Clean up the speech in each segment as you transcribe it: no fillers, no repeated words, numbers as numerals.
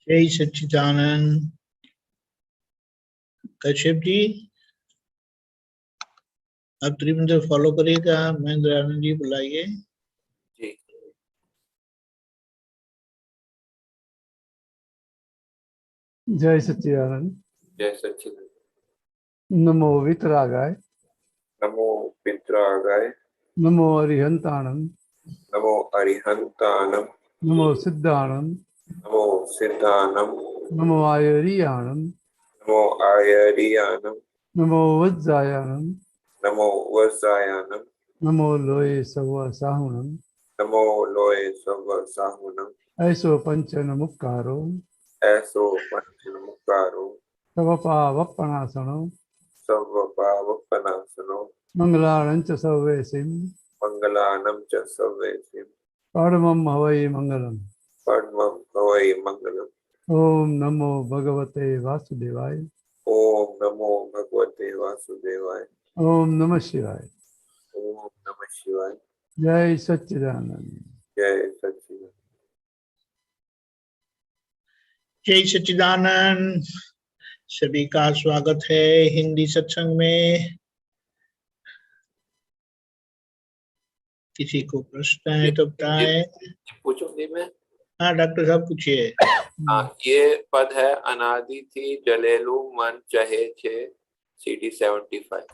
जय सच्चिदानंद। कश्यप जी आप त्रिमंत्र फॉलो करिएगा। महेंद्र आनंद जी बुलाइए। जी। जय सच्चिदानंद। जय सच्चिदानंद। नमो वितरागाय, नमो पितृागाय, नमो अरिहंताणम, नमो अरिहंतानम, नमो सिद्धाणम, नमो सिद्धानम, नमो आयरियाणम, नमो आयरियानम, नमो वज्जायाणम, नमो वज्रायानम, नमो लोये सव साहुणम, नमो लोय सव साहुनम, ऐसो पंचन मुक्कारो, ऐसो पंचमुखारो, तव पावपणासनो, सर्व पावपनाशनो, मंगलाणंच सर्वेसिम, मंगलानम च सर्वेसिम, परमं हवै मंगलम। परमं भवै मंगलम। ओम नमो भगवते वासुदेवाय। ओम नमो भगवते वासुदेवाय। ओम नमः शिवाय। ओम नमः शिवाय। जय सच्चिदानंद। जय सच्चिदानंद। जय सच्चिदानंद। सभी का स्वागत है हिंदी सत्संग में। किसी को प्रश्न है तो बताएं। पूछूंगी मैं। हाँ डॉक्टर साहब पूछिए। हाँ, ये पद है अनादि थी जलेलू मन चहे छे CD 75।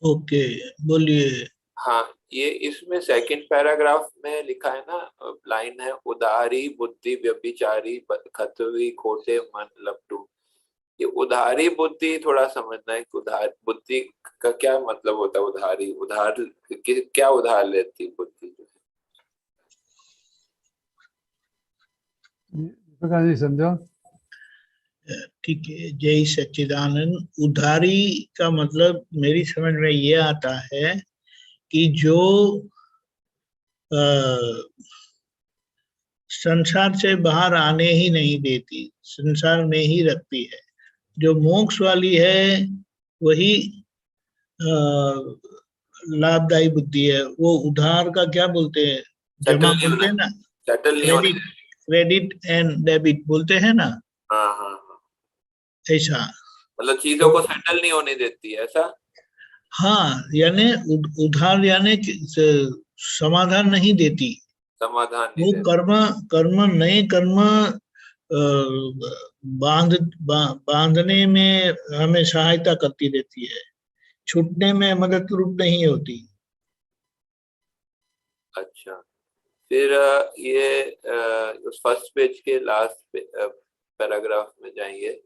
ओके बोलिए। हाँ, ये इसमें सेकंड पैराग्राफ में लिखा है ना, लाइन है उदारी बुद्धि व्यभिचारी खतवी खोटे मन लपटू। ये उधारी बुद्धि थोड़ा समझना है कि उधार बुद्धि का क्या मतलब होता है। उधारी उधार क्या उधार लेती बुद्धि जो है। प्रकाश जी समझो। ठीक है। जय सच्चिदानंद। उधारी का मतलब मेरी समझ में ये आता है कि जो संसार से बाहर आने ही नहीं देती, संसार में ही रखती है। जो मोक्ष वाली है वही लाभदायी बुद्धि है। वो उधार का क्या बोलते हैं, जमा बोलते हैं ना, सेटल नहीं होने। क्रेडिट एंड डेबिट बोलते हैं ना, हाँ हाँ हाँ, ऐसा। मतलब चीजों को सेटल नहीं होने देती है ऐसा। हाँ यानी उधार यानी समाधान नहीं देती। समाधान नहीं वो देती। कर्म कर्म नए कर्म बांधने में हमें सहायता करती रहती है, छूटने में मदद रूप नहीं होती। अच्छा, फिर ये उस फर्स्ट पेज के लास्ट पैराग्राफ में जाएंगे।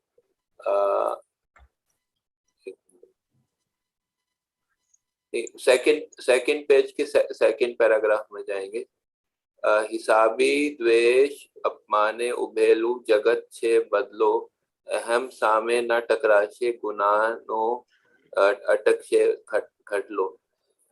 सेकंड पेज के सेकंड पैराग्राफ में जाएंगे। हिसाबी द्वेष अपमाने उभेलू जगत छे बदलो अहम सामे न टकराशे गुनानो अटक छे खटलो।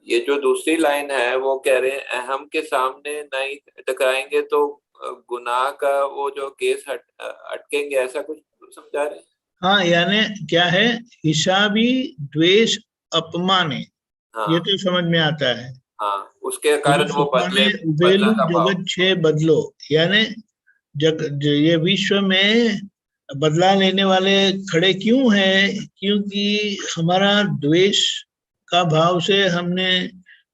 ये जो दूसरी लाइन है वो कह रहे हैं अहम के सामने नहीं टकराएंगे तो गुनाह का वो जो केस अटकेंगे, ऐसा कुछ समझा रहे हैं। हाँ यानी क्या है, हिसाबी द्वेष अपमाने, हाँ ये तो समझ में आता है। हाँ, उसके कारण वो बदले उबेलू बदला का भाव। जगत छे बदलो, यानी ये विश्व में बदला लेने वाले खड़े क्यों हैं? क्योंकि हमारा द्वेष का भाव से हमने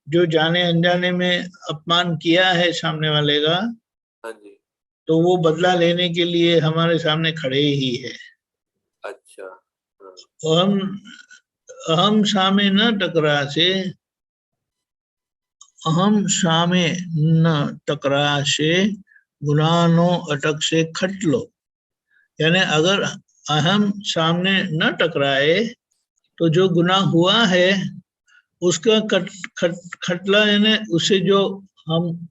जो जाने अनजाने में अपमान किया है सामने वाले का, हाँ जी। तो वो बदला लेने के लिए हमारे सामने खड़े ही है। अच्छा हाँ। अहम सामे न टकरा से, अहम सामे न टकरा से गुनानो अटक से खट लो। यानी अगर अहम सामने न टकराए तो जो गुनाह हुआ है उसका खटला यानी उससे जो हम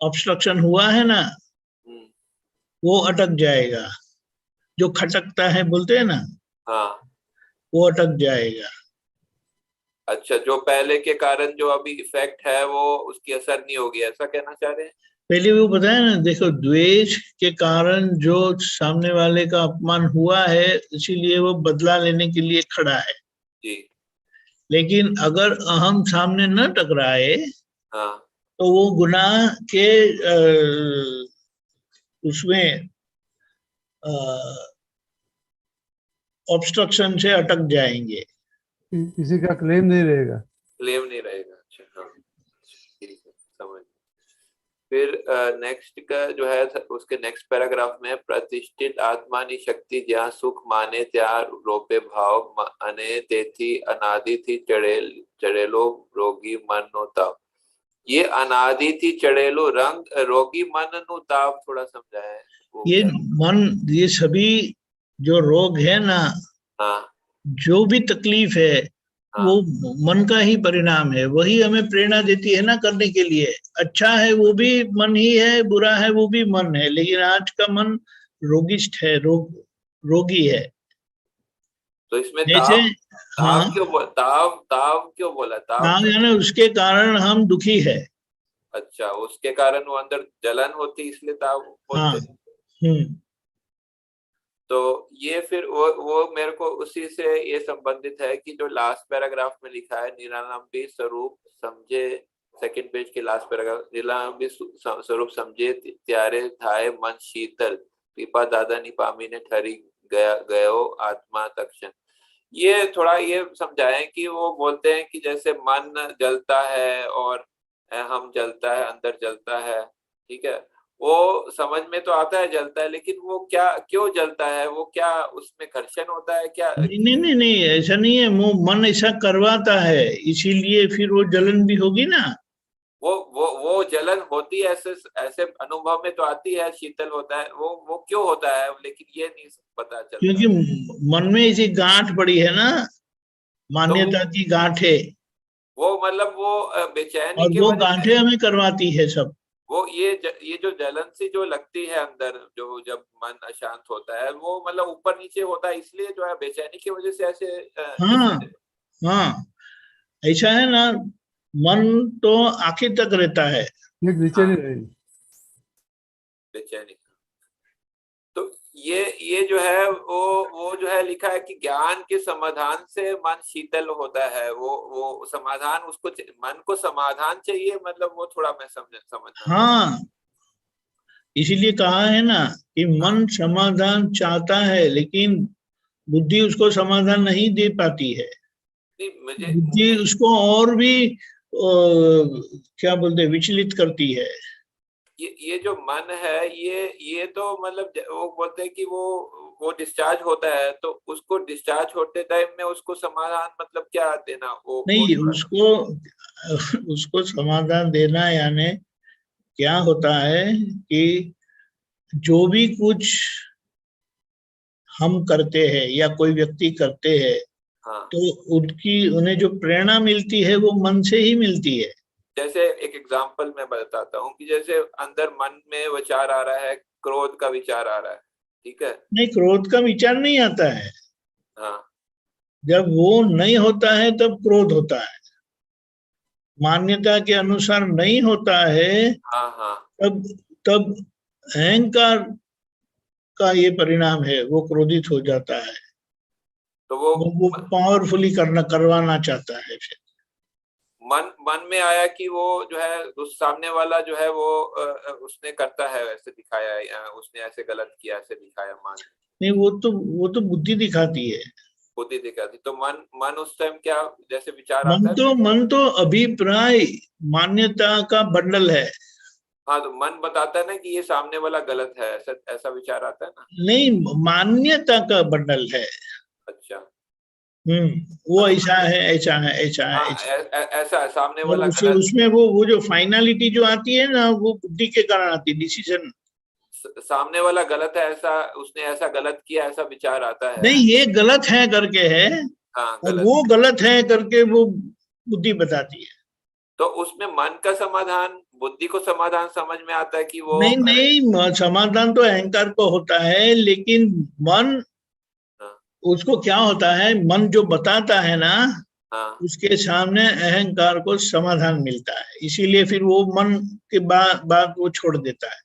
ऑब्स्ट्रक्शन हुआ है ना, वो अटक जाएगा। जो खटकता है बोलते हैं ना, हाँ, वो अटक जाएगा। अच्छा, जो पहले के कारण जो अभी इफेक्ट है वो उसकी असर नहीं होगी, ऐसा कहना चाह रहे हैं? पहले वो बताया ना, देखो द्वेष के कारण जो सामने वाले का अपमान हुआ है, इसीलिए वो बदला लेने के लिए खड़ा है। जी। लेकिन अगर अहम सामने न टकराए हाँ, तो वो गुनाह के उसमें ऑब्स्ट्रक्शन से अटक जाएंगे। किसी का क्लेम नहीं रहेगा। क्लेम नहीं रहेगा। अच्छा, हाँ, ठीक है, समझ। फिर नेक्स्ट का जो है उसके नेक्स्ट पैराग्राफ में, प्रतिष्ठित आत्मानी शक्ति ज्યાં सुख माने ત્યાં રોપે ભાવ અને તેથી અનાદિથી ચડેલો રોગી મનનો તાવ। ये अनादि थी चढ़ेलो रंग रोगी मन नु ताव, थोड़ा समझाए वो ये क्या? मन, ये सभी जो रोग है ना, हाँ, जो भी तकलीफ है, हाँ, वो मन का ही परिणाम है। वही हमें प्रेरणा देती है ना करने के लिए। अच्छा है वो भी मन ही है, बुरा है वो भी मन है, लेकिन आज का मन रोगिष्ठ है, रोगी है। तो इसमें जैसे, हाँ, ताव क्यों बोला? ताव नाम यानी उसके कारण हम दुखी है। अच्छा, उसके कारण वो अंदर जलन होती इसलिए ताव हाँ। बोलते। हम्म। तो ये फिर वो मेरे को उसी से ये संबंधित है कि जो लास्ट पैराग्राफ में लिखा है, निरालंबी स्वरूप समझे, सेकंड पेज के लास्ट पैराग्राफ, निरालंबी स्वरूप समझे त्यारे थाए मन शीतल, कृपा दादा निपामी ने ठहरी गयो आत्मा तक्षण। ये थोड़ा ये समझाएं कि वो बोलते हैं कि जैसे मन जलता है और हम जलता है, अंदर जलता है, ठीक है, वो समझ में तो आता है जलता है, लेकिन वो क्या क्यों जलता है, वो क्या उसमें घर्षण होता है क्या? नहीं नहीं नहीं नहीं, ऐसा नहीं है। वो मन ऐसा करवाता है, इसीलिए फिर वो जलन भी होगी ना। वो जलन होती है, ऐसे ऐसे अनुभव में तो आती है, शीतल होता है, वो क्यों होता है, लेकिन ये नहीं पता चलता। क्योंकि मन में ऐसी गांठ पड़ी है ना, तो मान्यता की गांठ है, वो मतलब वो बेचैनी और की वो वजह से, गांठें हमें करवाती है सब। वो ये जो जलन सी जो लगती है अंदर, जो जब मन अशांत होता है, वो मतलब ऊपर नीचे होता है, इसलिए जो है बेचैनी की वजह से ऐसे हाँ हाँ, ऐसा है ना। मन तो आखिर तक रहता है। एक नीचे नहीं रहेगी। बेचैनी। तो ये जो है वो जो है लिखा है कि ज्ञान के समाधान से मन शीतल होता है, वो समाधान, उसको मन को समाधान चाहिए, मतलब वो थोड़ा मैं समझना चाहता हाँ, इसीलिए कहा है ना कि हूँ। हाँ, मन समाधान चाहता है, लेकिन बुद्धि उसको समाधान नहीं दे पाती है। नहीं बुद्धि मुझे उसको और भी क्या बोलते हैं, विचलित करती है। ये जो मन है, ये तो मतलब वो बोलते हैं कि वो डिस्चार्ज होता है, तो उसको डिस्चार्ज होते टाइम में उसको समाधान मतलब क्या देना, वो नहीं, थोड़ा सा। उसको उसको समाधान देना यानी क्या होता है कि जो भी कुछ हम करते हैं या कोई व्यक्ति करते हैं, हाँ, तो उन्हें जो प्रेरणा मिलती है वो मन से ही मिलती है। जैसे एक एग्जांपल मैं बताता हूँ कि जैसे अंदर मन में विचार आ रहा है, क्रोध का विचार आ रहा है, ठीक है। नहीं, क्रोध का विचार नहीं आता है। हाँ, जब वो नहीं होता है तब क्रोध होता है। मान्यता के अनुसार नहीं होता है, हाँ, हाँ, तब तब अहंकार का ये परिणाम है, वो क्रोधित हो जाता है। तो वो वो पावरफुली करवाना चाहता है फिर। मन में आया कि वो जो है उस सामने वाला जो है वो उसने करता है, ऐसे दिखाया है, उसने ऐसे गलत किया, ऐसे दिखाया, मान नहीं, वो तो बुद्धि दिखाती है। बुद्धि दिखाती, तो मन मन उस टाइम क्या जैसे विचार आता है। मन तो अभिप्राय मान्यता का बंडल है। हाँ, तो मन बताता है ना कि ये सामने वाला गलत है, ऐसा ऐसा विचार आता है ना। नहीं, मान्यता का बंडल है। अच्छा। वो हाँ, ऐसा है, ऐसा है, ऐसा है, हाँ, ऐसा है। ऐसा है, सामने और वाला उसे गलत। उसमें वो जो फाइनलिटी जो आती है ना, वो बुद्धि के कारण आती है, डिसीजन। सामने वाला गलत है, ऐसा उसने ऐसा गलत किया, ऐसा विचार आता है। नहीं, ये गलत है करके है, हाँ, और गलत। वो गलत है करके वो बुद्धि बताती है। तो उसमें मन का समाधान, बुद्धि को समाधान समझ में आता है कि वो नहीं नहीं, समाधान तो अहंकार को होता है, लेकिन मन, हाँ, उसको क्या होता है, मन जो बताता है ना, हाँ, उसके सामने अहंकार को समाधान मिलता है, इसीलिए फिर वो मन के बात वो छोड़ देता है।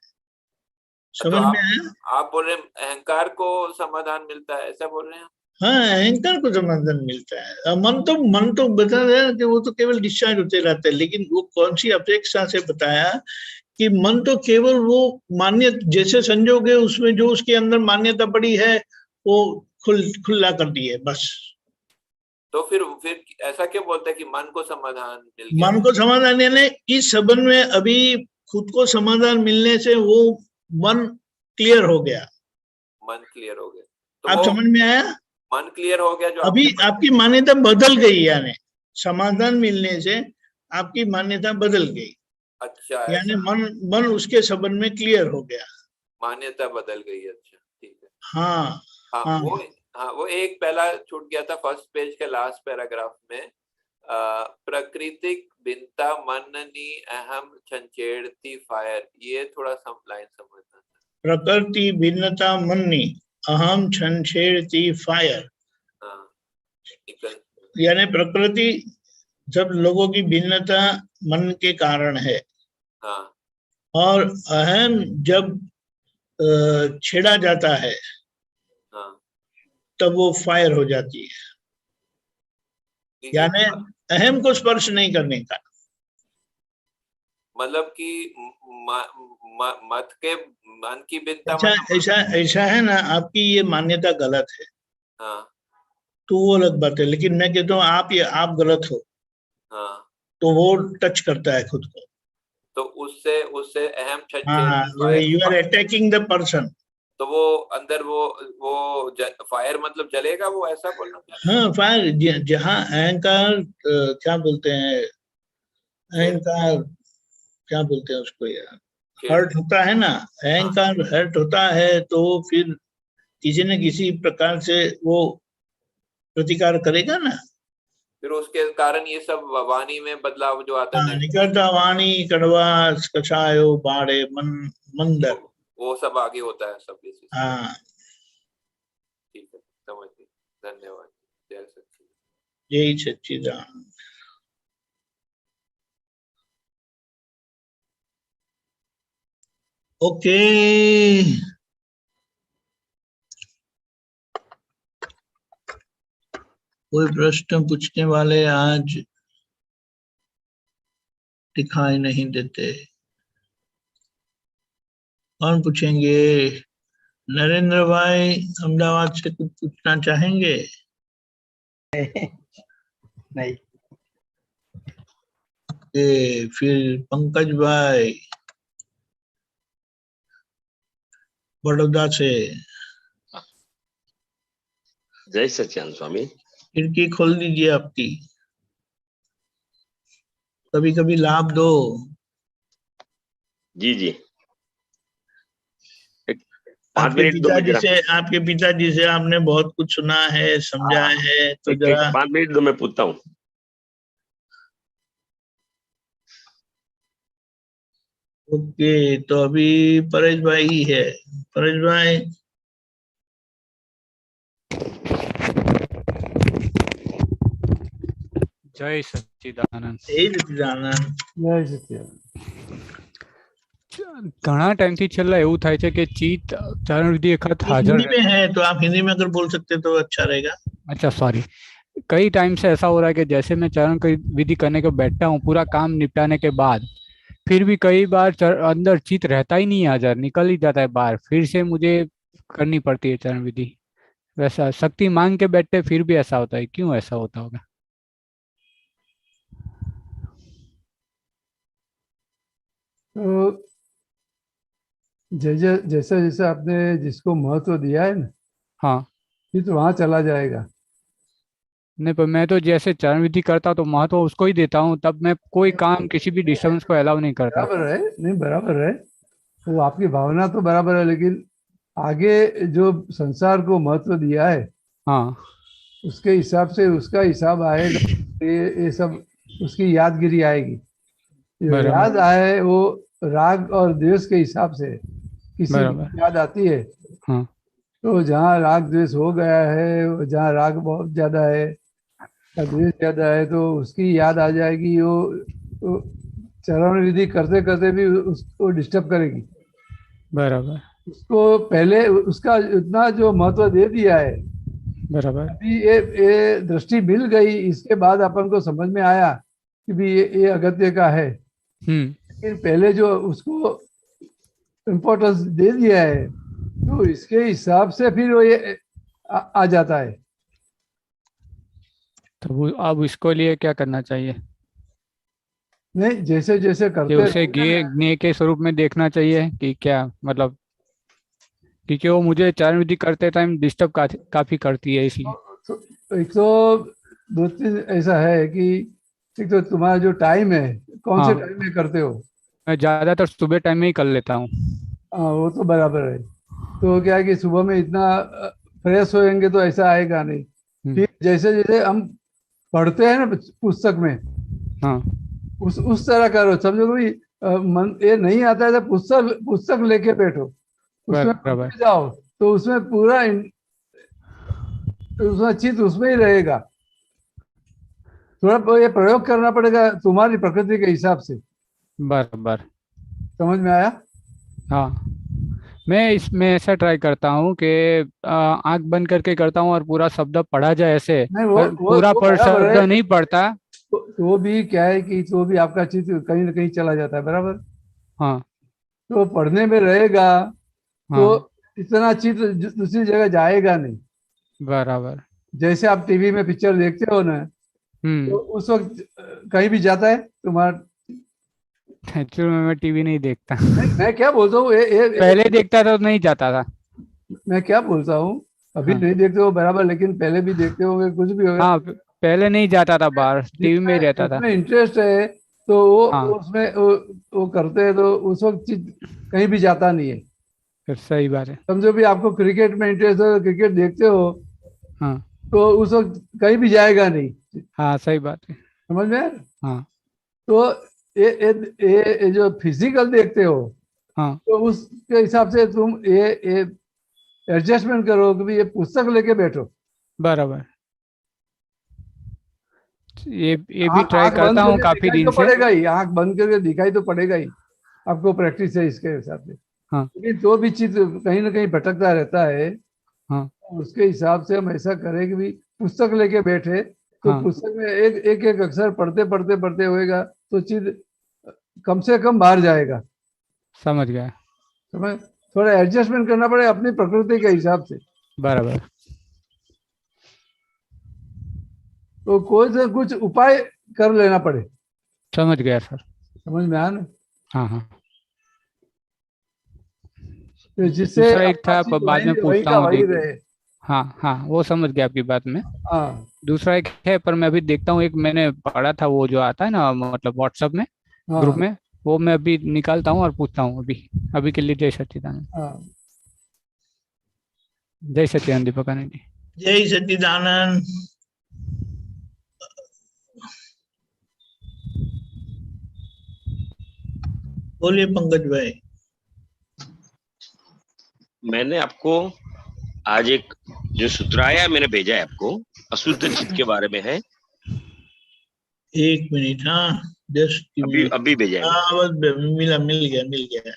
तो समझ में आया? आप बोल रहे हैं अहंकार को समाधान मिलता है, ऐसा बोल रहे हैं? हाँ, अहंकार को समाधान मिलता है। मन तो बता रहे हैं कि वो तो केवल डिस्चार्ज होते रहते हैं, लेकिन वो कौन सी अपेक्षा से बताया कि मन तो केवल वो मान्य, जैसे संजोग है उसमें जो उसके अंदर मान्यता पड़ी है वो खुला कर दी है बस। तो फिर ऐसा क्यों बोलते हैं कि मन को समाधान मिल गया? मन को समाधान यानी इस संबंध में अभी खुद को समाधान मिलने से वो मन क्लियर हो गया। मन क्लियर हो गया, तो आप वो समझ में आया? मन क्लियर हो गया जो अभी आपने आपकी मान्यता बदल गई, यानी समाधान मिलने से आपकी मान्यता बदल गई, अच्छा, यानी ऐसा मन मन उसके संबंध में क्लियर हो गया। मान्यता बदल गई, अच्छा ठीक है। हाँ हाँ हाँ वो एक पहला छूट गया था फर्स्ट पेज के लास्ट पैराग्राफ में। प्रकृतिक भिन्नता मननी अहम छंछेड़ती फायर, ये थोड़ा लाइन समझना था। प्रकृति भिन्नता मन्नी अहम छंछेड़ती फायर, हाँ, निकल, यानी प्रकृति जब लोगों की भिन्नता मन के कारण है, हाँ, और अहम जब छेड़ा जाता है हाँ, तब वो फायर हो जाती है, यानी अहम को स्पर्श नहीं करने का। मतलब कि मत के मन की भिन्नता अच्छा, मतलब, ऐसा ऐसा है ना, आपकी ये मान्यता गलत है हाँ, तो वो अलग बात है, लेकिन मैं कहता हूँ आप गलत हो, हाँ, तो वो टच करता है खुद को। तो उससे उससे अहम हाँ, छंछेड़ती fire, you are attacking the person. तो वो अंदर वो फायर मतलब जलेगा, वो ऐसा बोलना चाह रहे हाँ, फायर, जहाँ अहंकार, क्या बोलते हैं, हैं? अहंकार क्या बोलते हैं उसको यार, छेड़, हर्ट होता है ना, हाँ, अहंकार हर्ट होता है तो फिर किसी न किसी प्रकार से वो प्रतिकार करेगा ना। फिर उसके कारण ये सब वाणी में बदलाव जो आता है हाँ, निकटता वाणी कड़वा कषायो बाड़े मन मंदर। वो सब आगे होता है सब बेसिस। हाँ, ठीक है, समझ गई, धन्यवाद, जय सच्ची। यही सच्चिदानंद। ओके, कोई प्रश्न पूछने वाले आज दिखाई नहीं देते, कौन पूछेंगे? नरेंद्र भाई अहमदाबाद से कुछ पूछना चाहेंगे? नहीं। फिर पंकज भाई बड़ौदा से, जय सच्चिदानंद स्वामी। खिड़की खोल दीजिए आपकी, कभी कभी लाभ दो। जी जी, 5 मिनट दो मुझे। आपके पिताजी से आपने बहुत कुछ सुना है, समझा है, तो जरा 5 मिनट दो, मैं पूछता हूँ। ओके, तो अभी परेश भाई ही है। परेश भाई, जय सच्चिदानंद। जय सच्चिदानंद। जय सच्चिदानंद। ઘણા ટાઈમથી છેલ્લા એવું થાય છે કે ચિત્ત ચારણ વિધિ વખત હાજર हिंदी में है तो आप हिंदी में अगर बोल सकते तो अच्छा रहेगा। अच्छा सॉरी, कई टाइम से ऐसा हो रहा है कि जैसे मैं चरण की विधि करने को बैठता हूँ पूरा काम निपटाने के बाद, फिर भी कई बार अंदर चित्त रहता ही नहीं है हाजर, निकल ही जाता है बाहर, फिर से मुझे करनी पड़ती है चरण विधि। वैसा शक्ति मांग के बैठते फिर भी ऐसा होता है, क्यों ऐसा होता होगा? तो जैसे जैसा जैसा आपने जिसको महत्व दिया है ना, हाँ, फिर तो वहां चला जाएगा। नहीं पर मैं तो जैसे चरण विधि करता तो महत्व उसको ही देता हूँ, तब मैं कोई काम किसी भी डिस्टर्बेंस को अलाउ नहीं करता। बराबर है, नहीं बराबर है, वो आपकी भावना तो बराबर है, लेकिन आगे जो संसार को महत्व दिया है हाँ, उसके हिसाब से उसका हिसाब आएगा, ये सब उसकी यादगिरी आएगी। जो बराबर। याद आए वो राग और द्वेष के हिसाब से किसी बराबर। की याद आती है, हाँ। तो जहाँ राग द्वेष हो गया है, जहाँ राग बहुत ज्यादा है या द्वेष ज्यादा है, तो उसकी याद आ जाएगी। वो चरण विधि करते करते भी उसको डिस्टर्ब करेगी। बराबर। उसको पहले उसका इतना जो महत्व दे दिया है, बराबर। अभी ये दृष्टि मिल गई, इसके बाद अपन को समझ में आया कि भी ये अगत्य का है। लेकिन पहले जो उसको इम्पोर्टेंस दे दिया है, तो इसके हिसाब से फिर वो ये आ जाता है। तो वो अब इसको लिए क्या करना चाहिए? नहीं, जैसे जैसे कि करते उसे रहेंगे ज्ञ के स्वरूप में देखना चाहिए कि क्या मतलब, क्योंकि वो मुझे चरण विधि करते टाइम डिस्टर्ब काफी करती है इसलिए। तो एक तो दो तीन ऐसा है कि एक तो तुम्हारा जो टाइम है, कौन से हाँ, टाइम में करते हो? मैं ज्यादातर सुबह टाइम में ही कर लेता हूँ। हाँ, वो तो बराबर है। तो क्या है कि सुबह में इतना फ्रेश होएंगे तो ऐसा आएगा नहीं। हम्म। फिर जैसे जैसे हम पढ़ते हैं ना पुस्तक में, हाँ। उस तरह करो। समझो कि मन ये नहीं आता है तो पुस्तक पुस्तक लेके बैठो, उसमें बराबर। पढ़ते जाओ, तो उसमें पूरा उसमें चित्त उसमें ही रहेगा। थोड़ा ये प्रयोग करना पड़ेगा तुम्हारी प्रकृति के हिसाब से। बराबर। समझ में आया? हाँ, मैं इसमें ऐसा ट्राई करता हूँ कि आंख बंद करके करता हूँ और पूरा शब्द पढ़ा जाए ऐसे, नहीं, पर पूरा वो पर बराबर शब्द है। नहीं पढ़ता। तो वो भी क्या है कि तो भी आपका चित्त कहीं ना कहीं चला जाता है, बराबर। हाँ। तो पढ़ने में रहेगा तो हाँ। इतना चित्त दूसरी जगह जाएगा नहीं। बराबर। जैसे आप टीवी में पिक्चर देखते हो ना, तो उस वक्त कहीं भी जाता है तुम्हारा। एक्चुअली मैं टीवी नहीं देखता। मैं क्या बोलता हूँ, पहले देखता था तो नहीं जाता था। मैं क्या बोलता हूँ, अभी हाँ। नहीं देखते हो बराबर, लेकिन पहले भी देखते होंगे, कुछ भी होगा। हाँ, पहले नहीं जाता था बाहर, टीवी में ही जिसमें रहता था। जिसमें इंटरेस्ट है, तो वो हाँ, उसमें वो करते हैं, तो उस वक्त चीज कहीं भी जाता नहीं है। फिर सही बात है। समझो भी आपको क्रिकेट में इंटरेस्ट है, क्रिकेट देखते हो, हाँ। तो उस वक्त कहीं भी जाएगा नहीं। हाँ, सही बात है। समझ में आया? हाँ। तो ये जो फिजिकल देखते हो, हाँ। तो उसके हिसाब से तुम ये एडजस्टमेंट करो कि भी ये पुस्तक लेके बैठो। बराबर। ये भी ट्राई आंख करता बंद हूँ करके काफी दिखाई दिन तो से। पड़ेगा ही, आंख बंद करके दिखाई तो पड़ेगा ही। आपको प्रैक्टिस है इसके हिसाब से। हाँ। लेकिन जो भी चीज कहीं ना कहीं भटकता रहता है, हाँ। उसके हिसाब से हम ऐसा करें कि भी पुस्तक लेके बैठे, तो हाँ, पुस्तक में एक एक एक अक्षर पढ़ते पढ़ते पढ़ते होएगा, तो चीज कम से कम बाहर जाएगा। समझ गया। समझ? थोड़ा एडजस्टमेंट करना पड़ेगा अपनी प्रकृति के हिसाब से। बराबर। तो कोई से कुछ उपाय कर लेना पड़े। समझ गया सर। समझ में आया ना? हाँ। हाँ, तो जिससे दूसरा एक अपना था, चीज बाद में वही वही पूछता का हूँ वही रहे। हाँ। हाँ, वो समझ गया आपकी बात में। हाँ, दूसरा एक है, पर मैं अभी देखता हूँ, एक मैंने पढ़ा था वो जो आता है ना, मतलब व्हाट्सएप में, ग्रुप हाँ, में, वो मैं अभी निकालता हूँ और पूछता हूँ। अभी अभी के लिए जय सच्चिदानंद। हाँ। जय सच्चिदानंद दीपकानंद जी। जय सच्चिदानंद। बोलिए पंकज भाई। मैंने आपको आज एक जो सूत्र आया मैंने भेजा है आपको, अशुद्ध चित्त के बारे में है। एक मिनट, हाँ, जस्ट अभी अभी भेजा है मैंने। हाँ, बस मिल गया।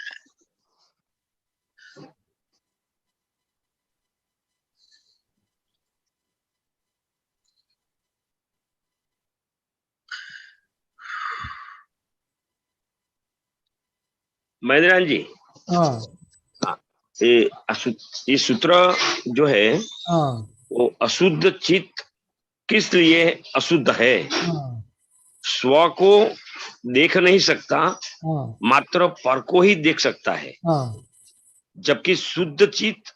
महेंद्रनाथ जी, हाँ, हाँ, ये सूत्र जो है हाँ, वो अशुद्ध चित्त किस लिए अशुद्ध है। हाँ, स्व को देख नहीं सकता, हाँ, मात्र पर को ही देख सकता है। हाँ, जबकि शुद्ध चित्त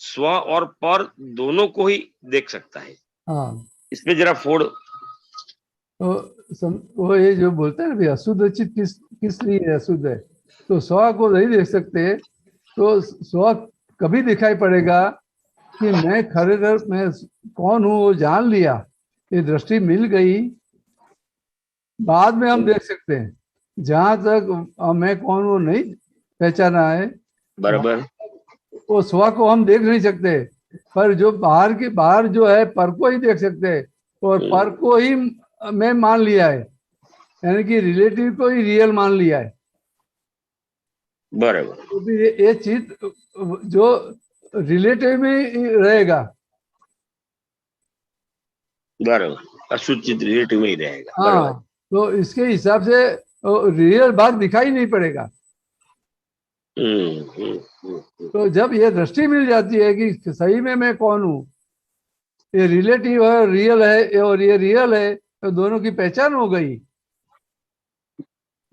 स्व और पर दोनों को ही देख सकता है। हाँ। इसमें जरा फोड़। तो वो ये जो बोलते हैं ना भी अशुद्ध चित्त किस किस लिए अशुद्ध है, तो स्व को नहीं देख सकते, तो स्व कभी दिखाई पड़ेगा कि मैं खरेखर मैं कौन हूँ, वो जान लिया, ये दृष्टि मिल गई, बाद में हम देख सकते हैं। जहां तक मैं कौन वो नहीं पहचाना है, बराबर। वो स्व को हम देख नहीं सकते, पर जो बाहर जो है पर को ही देख सकते हैं, और पर को ही मैं मान लिया है, यानी कि रिलेटिव को ही रियल मान लिया है। बराबर। तो भी ये चीज जो रिलेटिव में रहेगा। बराबर, असूचित रिलेटिव में ही रहेगा। हाँ, तो इसके हिसाब से रियल बात दिखाई नहीं पड़ेगा। तो जब ये दृष्टि मिल जाती है कि सही में मैं कौन हूँ, ये रिलेटिव है, रियल है, और ये रियल है, तो दोनों की पहचान हो गई।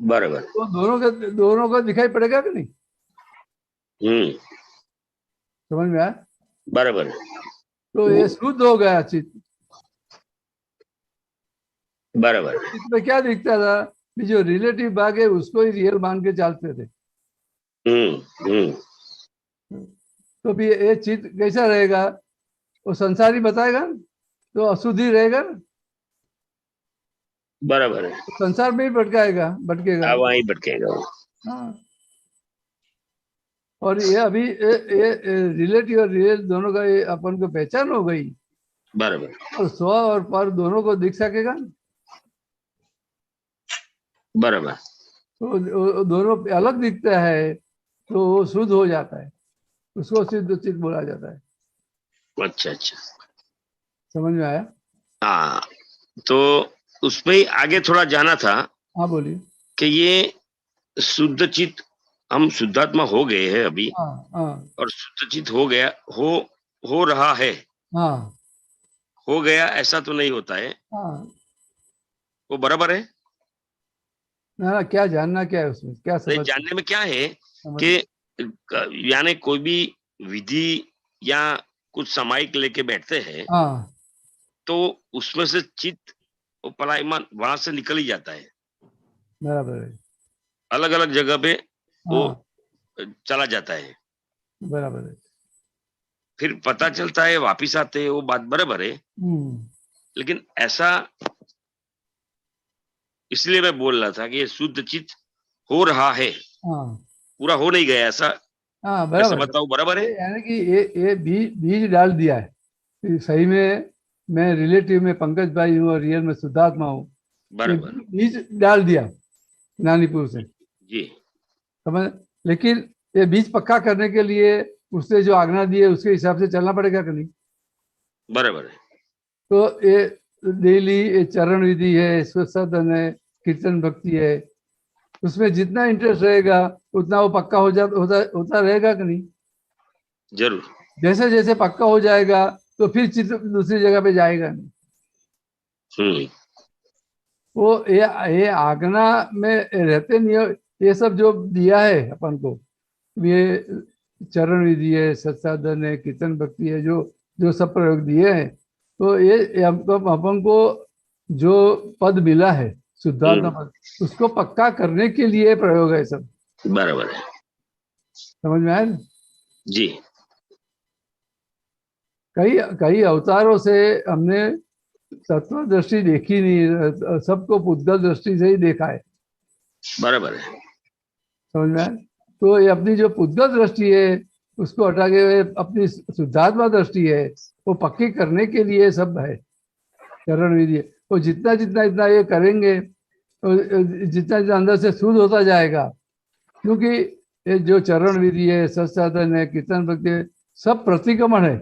बराबर। तो दोनों को दिखाई पड़ेगा कि नहीं? समझ में आया? बराबर। तो ये शुद्ध हो गया चित्त। बराबर। इसमें क्या दिखता था कि जो रिलेटिव भाग है उसको ही रियल मान के चलते थे। तो भी ये चित्त कैसा रहेगा, वो संसारी बताएगा ना, तो अशुद्धि रहेगा ना, बराबर है। तो संसार में ही भटकेगा। वहीं भटकेगा। हाँ, और ये अभी ये रिलेटिव और रियल दोनों का ये अपन को पहचान हो गई, बराबर। और स्व और पर दोनों को दिख सकेगा, बराबर। तो दोनों अलग दिखता है, तो वो शुद्ध हो जाता है, उसको सिद्ध चित्त बोला जाता है। अच्छा अच्छा, समझ में आया? हाँ। तो उसमें ही आगे थोड़ा जाना था हाँ बोलिए। कि ये शुद्ध चित्त, हम शुद्धात्मा हो गए हैं अभी, हाँ हाँ और शुद्ध चित्त हो गया, हो रहा है। हाँ हो गया ऐसा तो नहीं होता है, हाँ। वो बराबर है। ना क्या जानना, क्या है उसमें, क्या नहीं, समझ जानने में क्या है समझ कि यानी कोई भी विधि या कुछ सामायिक लेके बैठते हैं, हाँ, तो उसमें से चित्त वो पलायमान वहां से निकल ही जाता है, बराबर है। अलग अलग जगह पे वो हाँ, चला जाता है, बराबर है। फिर पता चलता है वापिस आते हैं, वो बात बराबर है। लेकिन ऐसा, इसलिए मैं बोल रहा था कि ये शुद्ध चित्त हो रहा है, हाँ पूरा हो नहीं गया ऐसा। हाँ, मैं बराबर समझता हूँ बराबर है। यानी कि ये बीज डाल दिया है कि सही में मैं रिलेटिव में पंकज भाई हूँ और रियल में शुद्धात्मा हूँ। ये बराबर बीज डाल दिया ज्ञानी पुरुष ने, जी। समझ। लेकिन ये बीज पक्का करने के लिए उसने जो आज्ञा दी है उसके हिसाब से चलना पड़ेगा कि नहीं? बराबर है। तो ये डेली ये चरण विधि है, स्वसदन है, कीर्तन भक्ति है, उसमें जितना इंटरेस्ट रहेगा उतना वो पक्का होता रहेगा कि नहीं? जरूर। जैसे जैसे पक्का हो जाएगा तो फिर चित्त दूसरी जगह पे जाएगा नहीं। वो ये आज्ञा में रहते नहीं, ये सब जो दिया है अपन को, ये चरण विधि है, सत्साधन है, कीर्तन भक्ति है, जो जो सब प्रयोग दिए हैं, तो ये हमको अपन को जो पद मिला है शुद्धात्मा पद, उसको पक्का करने के लिए प्रयोग है सब। बराबर है। समझ में आया ना? जी। कई कई अवतारों से हमने तत्व दृष्टि देखी नहीं, सबको पुद्गल दृष्टि से ही देखा है। बराबर है। समझ में आया? तो ये अपनी जो पुद्गल दृष्टि है उसको हटा के अपनी शुद्धात्मा दृष्टि है, वो पक्की करने के लिए सब है चरण विधि। वो जितना जितना इतना ये करेंगे तो जितना जितना अंदर से शुद्ध होता जाएगा, क्योंकि ये जो चरण विधि है, सत्साधन है, कीर्तन भक्ति है, सब प्रतिक्रमण है।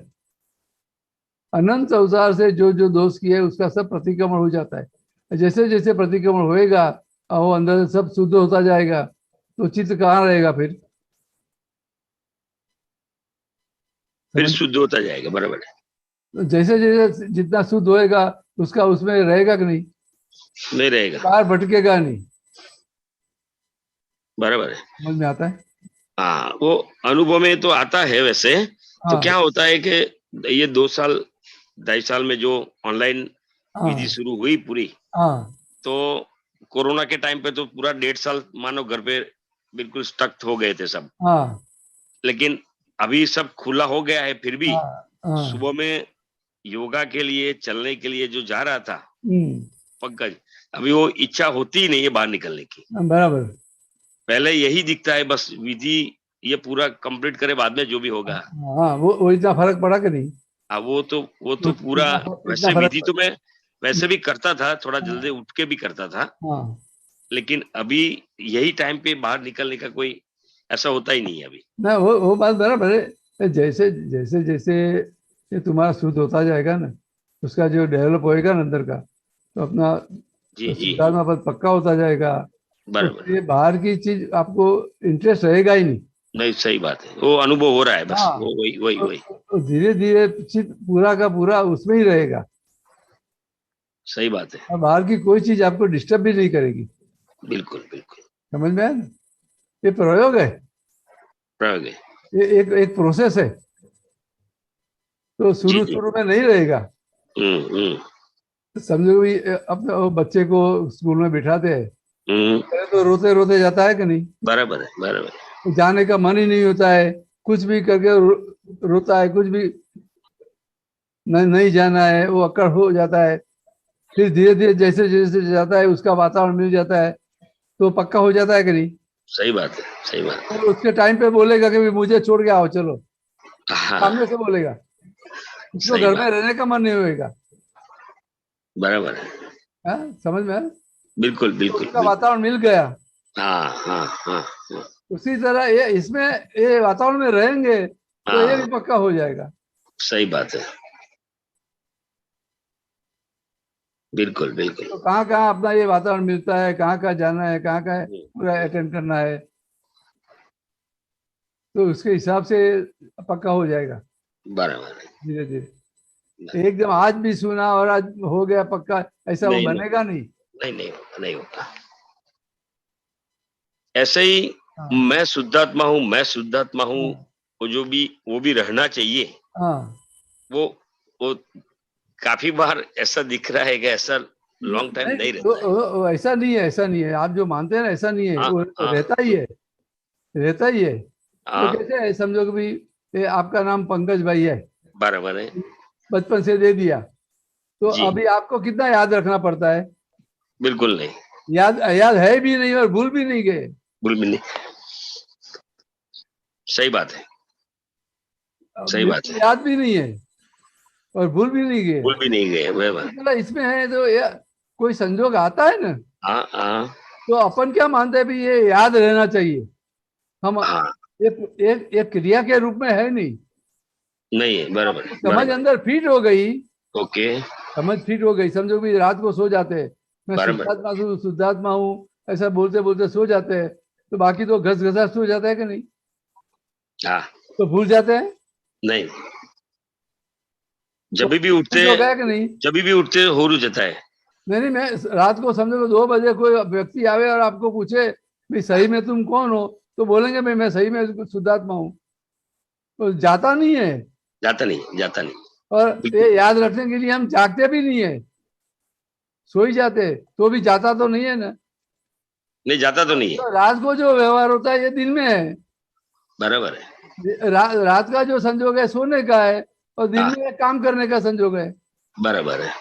अनंत अवतार से जो जो दोष किए उसका सब प्रतिक्रमण हो जाता है। जैसे जैसे प्रतिक्रमण होएगा वो अंदर से सब शुद्ध होता जाएगा, तो चित्त कहाँ रहेगा फिर शुद्ध होता जाएगा। बराबर है। जैसे जैसे जितना शुद्ध होएगा उसका उसमें रहेगा कि नहीं? नहीं रहेगा। बाहर भटकेगा नहीं। बराबर है। समझ में आता है? हाँ, वो अनुभव में तो आता है वैसे। तो क्या होता है कि ये 2 साल 2.5 साल में जो ऑनलाइन विधि शुरू हुई पूरी, तो कोरोना के टाइम पे तो पूरा 1.5 साल मानो घर पे बिल्कुल स्टक हो गए थे सब। लेकिन अभी सब खुला हो गया है, फिर भी सुबह में योगा के लिए, चलने के लिए जो जा रहा था, पंकज, अभी वो इच्छा होती ही नहीं है बाहर निकलने की। बराबर। पहले यही दिखता है बस विधि ये पूरा कंप्लीट करे, बाद में जो भी होगा। हाँ, वो इतना फर्क पड़ा कि नहीं? हाँ, वो तो पूरा वैसे विधि तो मैं वैसे भी करता था, थोड़ा जल्दी उठ के भी करता था। हाँ, लेकिन अभी यही टाइम पे बाहर निकलने का कोई ऐसा होता ही नहीं है अभी। ना वो बात बराबर है। जैसे जैसे जैसे ये तुम्हारा शुद्ध होता जाएगा ना, उसका जो डेवलप होएगा ना अंदर का, तो अपना जी जी, सुधारना पक्का होता जाएगा। बराबर। तो ये बाहर की चीज आपको इंटरेस्ट रहेगा ही नहीं। नहीं, सही बात है, वो अनुभव हो रहा है बस। हाँ, वो वही वही वही तो धीरे धीरे चित्त पूरा का पूरा उसमें ही रहेगा, सही बात है। और बाहर की कोई चीज आपको डिस्टर्ब भी नहीं करेगी। बिल्कुल बिल्कुल, समझ में आया ना? ये प्रयोग है, प्रयोग है। ये एक प्रोसेस है। तो शुरू जी। शुरू में नहीं रहेगा। हम्म। तो समझो भी अपने वो बच्चे को स्कूल में बिठाते हैं, हम्म, पहले तो रोते रोते जाता है कि नहीं? बराबर है, बराबर है। जाने का मन ही नहीं होता है, कुछ भी करके रोता है, कुछ भी नहीं जाना है, वो अक्कड़ हो जाता है। फिर धीरे धीरे जैसे जैसे जाता है, उसका वातावरण मिल जाता है, तो पक्का हो जाता है कि नहीं? सही बात है, सही बात है। और उसके टाइम पे बोलेगा कि भी मुझे छोड़ के आओ, चलो। हाँ, सामने से बोलेगा, उसको सही घर में बात, रहने का मन नहीं होएगा। बराबर है। हाँ, समझ में आया? बिल्कुल तो बिल्कुल उसका बिल्कुल। वातावरण मिल गया। हाँ हाँ हाँ हाँ उसी तरह ये इसमें ये वातावरण में रहेंगे तो ये हाँ, भी पक्का हो जाएगा। सही बात है। बिल्कुल बिल्कुल। तो कहाँ कहाँ अपना ये वातावरण मिलता है, कहाँ कहाँ जाना है, कहाँ कहाँ पूरा अटेंड करना है, तो उसके हिसाब से पक्का हो जाएगा बराबर है। धीरे धीरे। एकदम आज भी सुना और आज हो गया पक्का, ऐसा वो नहीं नहीं बनेगा नहीं। नहीं, नहीं होगा, नहीं होगा। ऐसे ही हाँ, मैं शुद्धात्मा हूँ, मैं शुद्धात्मा हूँ, हाँ, वो भी रहना चाहिए। हाँ। वो वो काफी बार ऐसा दिख रहा है कि ऐसा लॉन्ग टाइम नहीं रहता है। वो ऐसा नहीं है, ऐसा नहीं है। आप जो मानते हैं ना, ऐसा नहीं है, हाँ वो हाँ रहता ही है, रहता ही है। वो हाँ, कैसे है, समझो कि भाई ये आपका नाम पंकज भाई है, बराबर है। बचपन से दे दिया, तो जी, अभी आपको कितना याद रखना पड़ता है? बिल्कुल नहीं, याद याद है भी नहीं और भूल भी नहीं गए। भूल भी नहीं। सही बात है, सही बात बिल्कुल है। याद भी नहीं है और भूल भी नहीं गए। भूल भी नहीं गए, बराबर। मतलब इसमें है तो कोई संजोग आता है ना, हाँ हाँ तो अपन क्या मानते हैं भी ये याद रहना चाहिए। हम हाँ, एक क्रिया के रूप में है नहीं। नहीं है, बराबर है, समझ बराबर। अंदर फिट हो गई, ओके, समझ फिट हो गई। समझो भी रात को सो जाते हैं, मैं बराबर। शुद्धात्मा हूँ, शुद्धात्मा हूँ, ऐसा बोलते बोलते सो जाते हैं, तो बाकी तो घस घसा सो जाता है कि नहीं? हाँ, तो भूल जाते हैं। नहीं, तो जब भी उठते, हो गया कि नहीं? जब भी उठते हो रू जाता है। नहीं, मैं रात को समझो 2 बजे कोई व्यक्ति आवे और आपको पूछे भाई सही में तुम कौन हो, तो बोलेंगे भाई मैं सही में शुद्धात्मा हूँ। तो जाता नहीं है। जाता नहीं, जाता नहीं। और बिल्कुल ये याद रखने के लिए हम जागते भी नहीं है, सो ही जाते, तो भी जाता तो नहीं है ना। नहीं, जाता तो नहीं है, तो रात को जो व्यवहार होता है ये दिन में है। बराबर है। रात का जो संजोग है सोने का है, और दिन हाँ, में काम करने का संजोग है। बराबर है,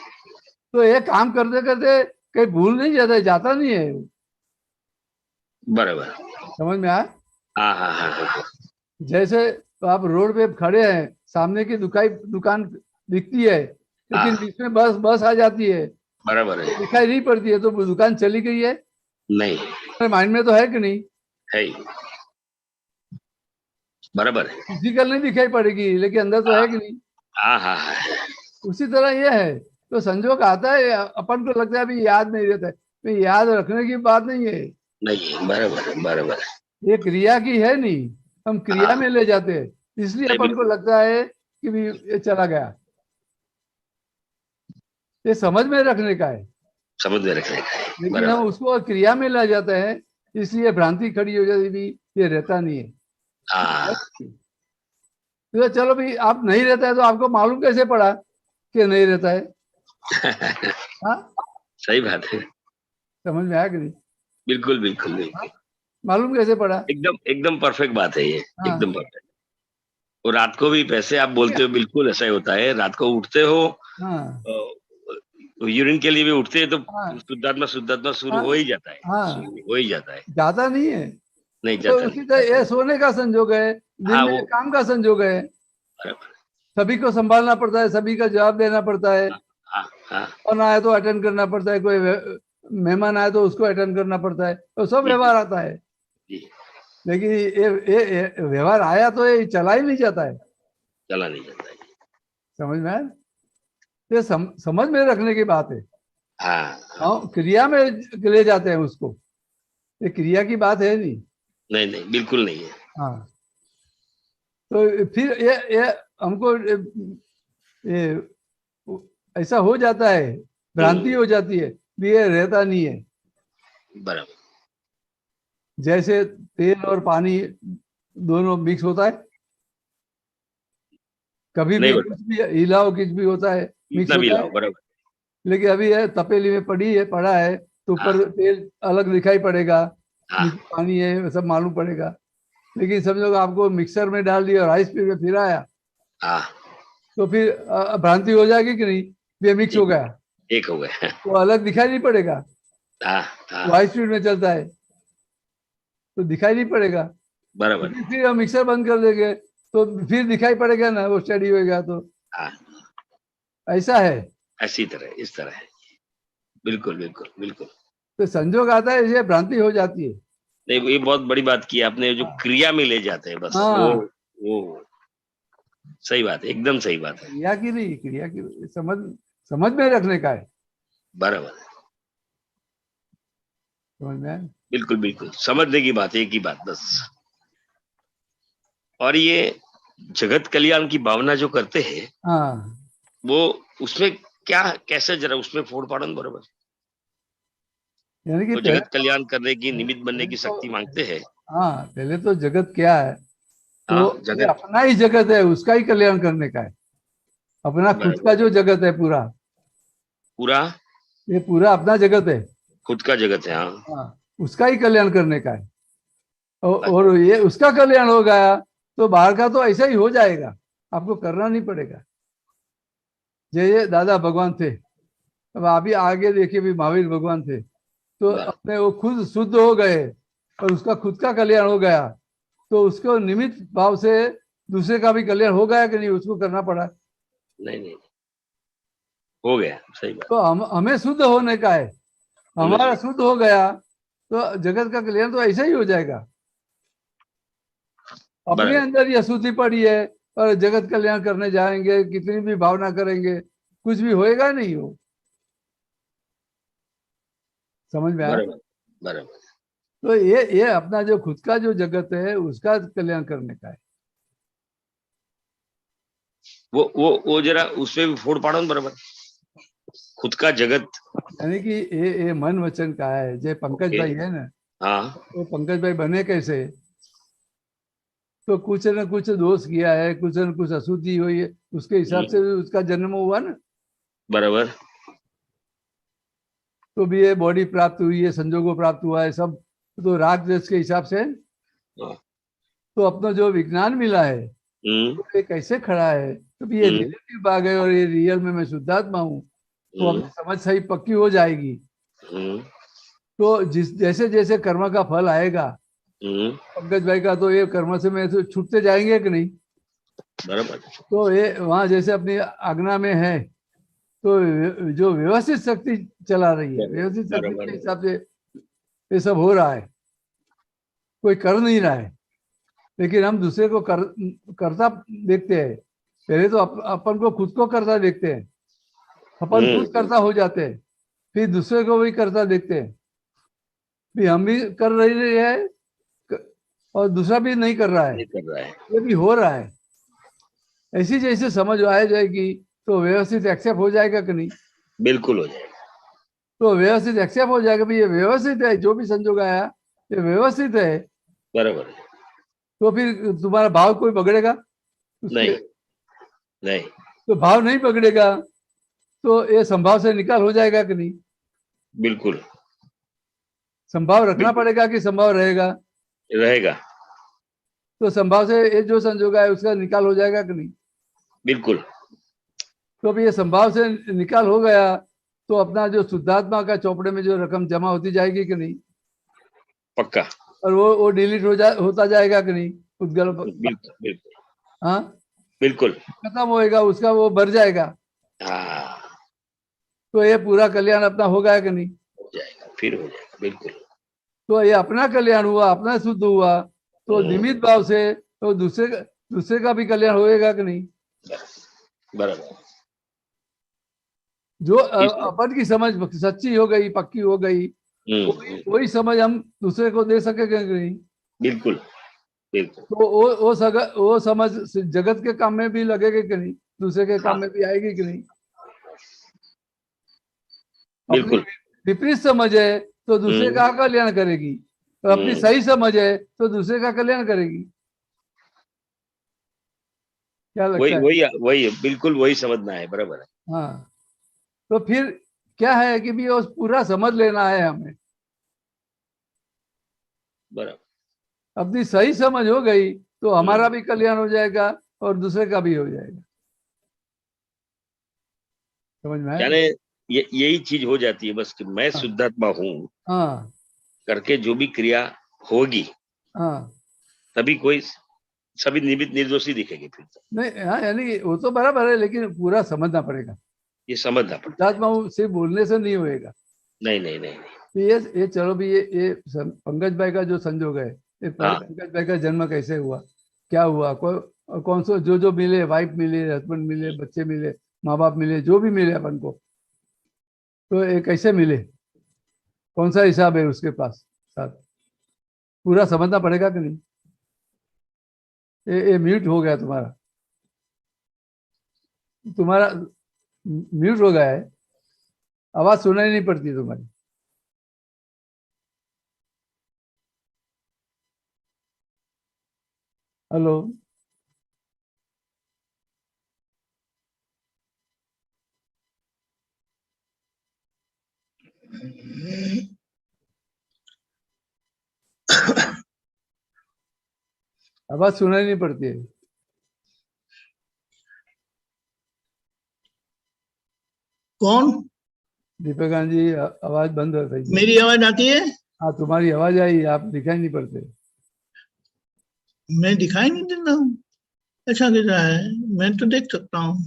तो ये काम करते करते कहीं भूल नहीं जाता है, जाता नहीं है। बराबर। समझ में आया? हाँ हाँ हाँ हाँ, जैसे तो आप रोड पे खड़े हैं, सामने की दुकान दिखती है, लेकिन हाँ, बीच में बस बस आ जाती है, बराबर है। दिखाई नहीं पड़ती है, तो वो दुकान चली गई है। नहीं, माइंड में तो है कि नहीं? है ही, बराबर है। फिजिकल नहीं दिखाई पड़ेगी, लेकिन अंदर तो है कि नहीं? हाँ हाँ हाँ, उसी तरह ये है। तो संजोग आता है, अपन को लगता है अभी याद नहीं रहता है, तो याद रखने की बात नहीं है, नहीं है, बराबर है, बराबर है। ये क्रिया की है नहीं, हम क्रिया हाँ, में ले जाते हैं, इसलिए नहीं, अपन को बिल्कुल लगता है कि भी ये चला गया। ये समझ में रखने का है, समझ में रखने का है, लेकिन हम बराबर। उसको क्रिया में ला जाते हैं, इसलिए भ्रांति खड़ी हो जाती भी ये रहता नहीं है। हाँ, तो चलो भाई, आप नहीं रहता है तो आपको मालूम कैसे पड़ा कि नहीं रहता है? हाँ, सही बात है। समझ में आया कि नहीं? बिल्कुल बिल्कुल बिल्कुल, मालूम कैसे पड़ा? एकदम एकदम परफेक्ट बात है ये, हाँ, एकदम परफेक्ट। और रात को भी वैसे आप बोलते हो, बिल्कुल ऐसा ही होता है। रात को उठते हो, हाँ, तो यूरिन के लिए भी उठते हैं तो हाँ, शुद्धात्मा शुरू हाँ, हो ही जाता है, हाँ, हो ही जाता है, जाता नहीं है। नहीं तो जाता उसी नहीं। तरह ये सोने का संजोग है, दिन हाँ में वो काम का संजोग है, बराबर। सभी को संभालना पड़ता है, सभी का जवाब देना पड़ता है। हाँ हाँ फोन आए तो अटेंड करना पड़ता है, कोई मेहमान आए तो उसको अटेंड करना पड़ता है, तो सब जी व्यवहार आता है। जी, लेकिन ये व्यवहार आया तो ये चला ही नहीं जाता है। चला नहीं जाता है। समझ में आया? ये समझ में रखने की बात है। हाँ हाँ, हाँ, क्रिया में ले जाते हैं उसको, ये क्रिया की बात है नहीं। नहीं नहीं बिल्कुल नहीं है। हाँ, तो फिर ये हमको ये ऐसा हो जाता है, भ्रांति हो जाती है, भी ये रहता नहीं है। बराबर। जैसे तेल और पानी दोनों मिक्स होता है, कभी नहीं भी होता, कुछ भी हिलाओ कुछ भी होता है, मिक्स इतना भी होता लाओ, है। बराबर। लेकिन अभी ये तपेली में पड़ा है, तो हाँ ऊपर तेल अलग दिखाई पड़ेगा, हाँ नीचे पानी है, सब मालूम पड़ेगा। लेकिन समझो आपको मिक्सर में डाल दिया और हाई स्पीड में फिराया, हाँ, तो फिर भ्रांति हो जाएगी कि नहीं, ये मिक्स हो गया, एक हो गया। वो अलग दिखाई नहीं पड़ेगा। हाँ वो हाँ, हाई स्पीड में चलता है तो दिखाई नहीं पड़ेगा। बराबर। लेकिन फिर हम मिक्सर बंद कर देंगे तो फिर दिखाई पड़ेगा ना, वो स्टडी होएगा तो। हाँ, ऐसा है। ऐसी तरह, इस तरह है, बिल्कुल बिल्कुल बिल्कुल। तो संजोग आता है, इसलिए भ्रांति हो जाती है। नहीं ये बहुत बड़ी बात की आपने, जो क्रिया में ले जाते हैं बस, हाँ, वो सही बात है, एकदम सही बात है, क्रिया की नहीं, क्रिया की समझ में रखने का है। बराबर। समझ में आया? बिल्कुल बिल्कुल, समझने की बात है, एक ही बात बस। और ये जगत कल्याण की भावना जो करते हैं, हाँ, वो उसमें क्या, कैसे, जरा उसमें फोड़ पाड़न बराबर। यानी कि तो पहले जगत कल्याण करने की, निमित्त बनने की तो शक्ति मांगते हैं। हाँ, पहले तो जगत क्या है, तो हाँ ये जगत, अपना ही जगत है, उसका ही कल्याण करने का है। अपना खुद बराबर। का जो जगत है पूरा, पूरा ये पूरा अपना जगत है। खुद का जगत है, हाँ। हाँ, उसका ही कल्याण करने का है। और ये उसका कल्याण हो गया तो बाहर का तो ऐसा ही हो जाएगा, आपको करना नहीं पड़ेगा। ये दादा भगवान थे, अब आप ही आगे देखिए भी महावीर भगवान थे, तो बराबर। अपने वो खुद शुद्ध हो गए और उसका खुद का कल्याण हो गया, तो उसको निमित्त भाव से दूसरे का भी कल्याण हो गया कि नहीं, उसको करना पड़ा। नहीं नहीं, हो गया, सही बात। तो हमें शुद्ध होने का है, हमारा शुद्ध हो गया तो जगत का कल्याण तो ऐसा ही हो जाएगा। अपने बराबर। अंदर ये अशुद्धि पड़ी है और जगत कल्याण करने जाएंगे, कितनी भी भावना करेंगे, कुछ भी होएगा नहीं हो। समझ में आया? बराबर बराबर। तो ये अपना जो खुद का जो जगत है उसका कल्याण करने का है। वो जरा उसमें भी फोड़ पाड़ो बराबर, खुद का जगत। यानी कि ये मन वचन का है। जो पंकज भाई है ना, हाँ वो पंकज भाई बने कैसे, तो कुछ न कुछ दोष किया है, कुछ न कुछ अशुद्धि हुई है, उसके हिसाब से उसका जन्म हुआ ना। बराबर। तो भी ये बॉडी प्राप्त हुई है, संजोगों प्राप्त हुआ है सब, तो राग द्वेष के हिसाब से। तो अपना जो विज्ञान मिला है तो ये कैसे खड़ा है, तो भी ये रिलेटिव भाग है और ये रियल में मैं शुद्धात्मा हूँ, तो अपनी समझ सही पक्की हो जाएगी। तो जैसे जैसे कर्म का फल आएगा, पंकज भाई का तो ये कर्म से में तो छूटते जाएंगे कि नहीं, बराबर। तो ये वहां जैसे अपनी आज्ञा में है, तो जो व्यवस्थित शक्ति चला रही है, व्यवस्थित शक्ति के हिसाब से ये सब हो रहा है। कोई कर नहीं रहा है, लेकिन हम दूसरे को करता देखते हैं। पहले तो अपन को खुद को करता देखते हैं, अपन खुद करता हो जाते हैं, फिर दूसरे को भी करता देखते हैं, भी हम भी कर रही है और दूसरा भी नहीं कर रहा है, ये भी हो रहा है। ऐसी जैसे समझ आ जाएगी तो व्यवस्थित एक्सेप्ट हो जाएगा कि नहीं? बिल्कुल हो जाएगा। तो व्यवस्थित एक्सेप्ट हो जाएगा, भी ये व्यवस्थित है, जो भी संजोग आया ये व्यवस्थित है। बराबर। तो फिर तुम्हारा भाव कोई बगड़ेगा नहीं नहीं, तो भाव नहीं बगड़ेगा तो ये संभाव से निकाल हो जाएगा कि नहीं? बिल्कुल। संभाव रखना पड़ेगा कि संभाव रहेगा? रहेगा। तो संभाव से ये जो संजोग है उसका निकाल हो जाएगा कि नहीं? बिल्कुल। तो अभी ये संभाव से निकाल हो गया तो अपना जो शुद्धात्मा का चौपड़े में जो रकम जमा होती जाएगी कि नहीं? पक्का। और वो डिलीट होता जाएगा कि नहीं? उद्गल बिल्कुल बिल्कुल। हाँ बिल्कुल खत्म होएगा, उसका वो भर जाएगा। हाँ, तो ये पूरा कल्याण अपना होगा कि नहीं? हो जाएगा, फिर हो जाएगा। बिल्कुल। तो ये अपना कल्याण हुआ, अपना शुद्ध हुआ, तो निमित्त भाव से तो दूसरे का भी कल्याण होएगा कि नहीं? बराबर। जो अपन की समझ सच्ची हो गई, पक्की हो गई, वही समझ हम दूसरे को दे सकेंगे कि नहीं? बिल्कुल बिल्कुल। तो वो समझ जगत के काम में भी लगेगी कि नहीं? दूसरे के काम में भी आएगी कि नहीं? अपनी बिल्कुल। विपरीत समझ है तो दूसरे का कल्याण करेगी, और अपनी सही समझ है तो दूसरे का कल्याण करेगी। क्या लगता है? वही वही बिल्कुल वही समझना है। बराबर है। हाँ, तो फिर क्या है कि भी वो पूरा समझ लेना है हमें। बराबर। अपनी सही समझ हो गई तो हमारा भी कल्याण हो जाएगा और दूसरे का भी हो जाएगा। समझ में आया? यानी यही चीज हो जाती है बस कि मैं शुद्धात्मा हूँ हाँ करके जो भी क्रिया होगी हाँ, तभी सभी निमित्त निर्दोषी दिखेगी फिर तो। नहीं हाँ, यानी वो तो बराबर है, लेकिन पूरा समझना पड़ेगा। ये समझना पड़ता है। शुद्धात्मा सिर्फ बोलने से नहीं होएगा। नहीं नहीं नहीं, नहीं। तो ये चलो भी ये पंकज भाई का जो संजोग है, ये पंकज भाई का जन्म कैसे हुआ, क्या हुआ, कौन सा जो मिले, वाइफ मिले, हस्बैंड मिले, बच्चे मिले, माँ बाप मिले, जो भी मिले अपन को, तो ये कैसे मिले, कौन सा हिसाब है उसके पास साथ, पूरा समझना पड़ेगा कि नहीं? ये म्यूट हो गया तुम्हारा म्यूट हो गया है, आवाज सुनाई नहीं पड़ती तुम्हारी। हेलो, आवाज सुनाई नहीं पड़ती है। कौन? दीपिका जी आवाज बंद हो रही है। मेरी आवाज आती है? हाँ तुम्हारी आवाज आई, आप दिखाई नहीं पड़ते। मैं दिखाई नहीं देता हूँ? ऐसा कैसा है? मैं तो देख सकता हूँ।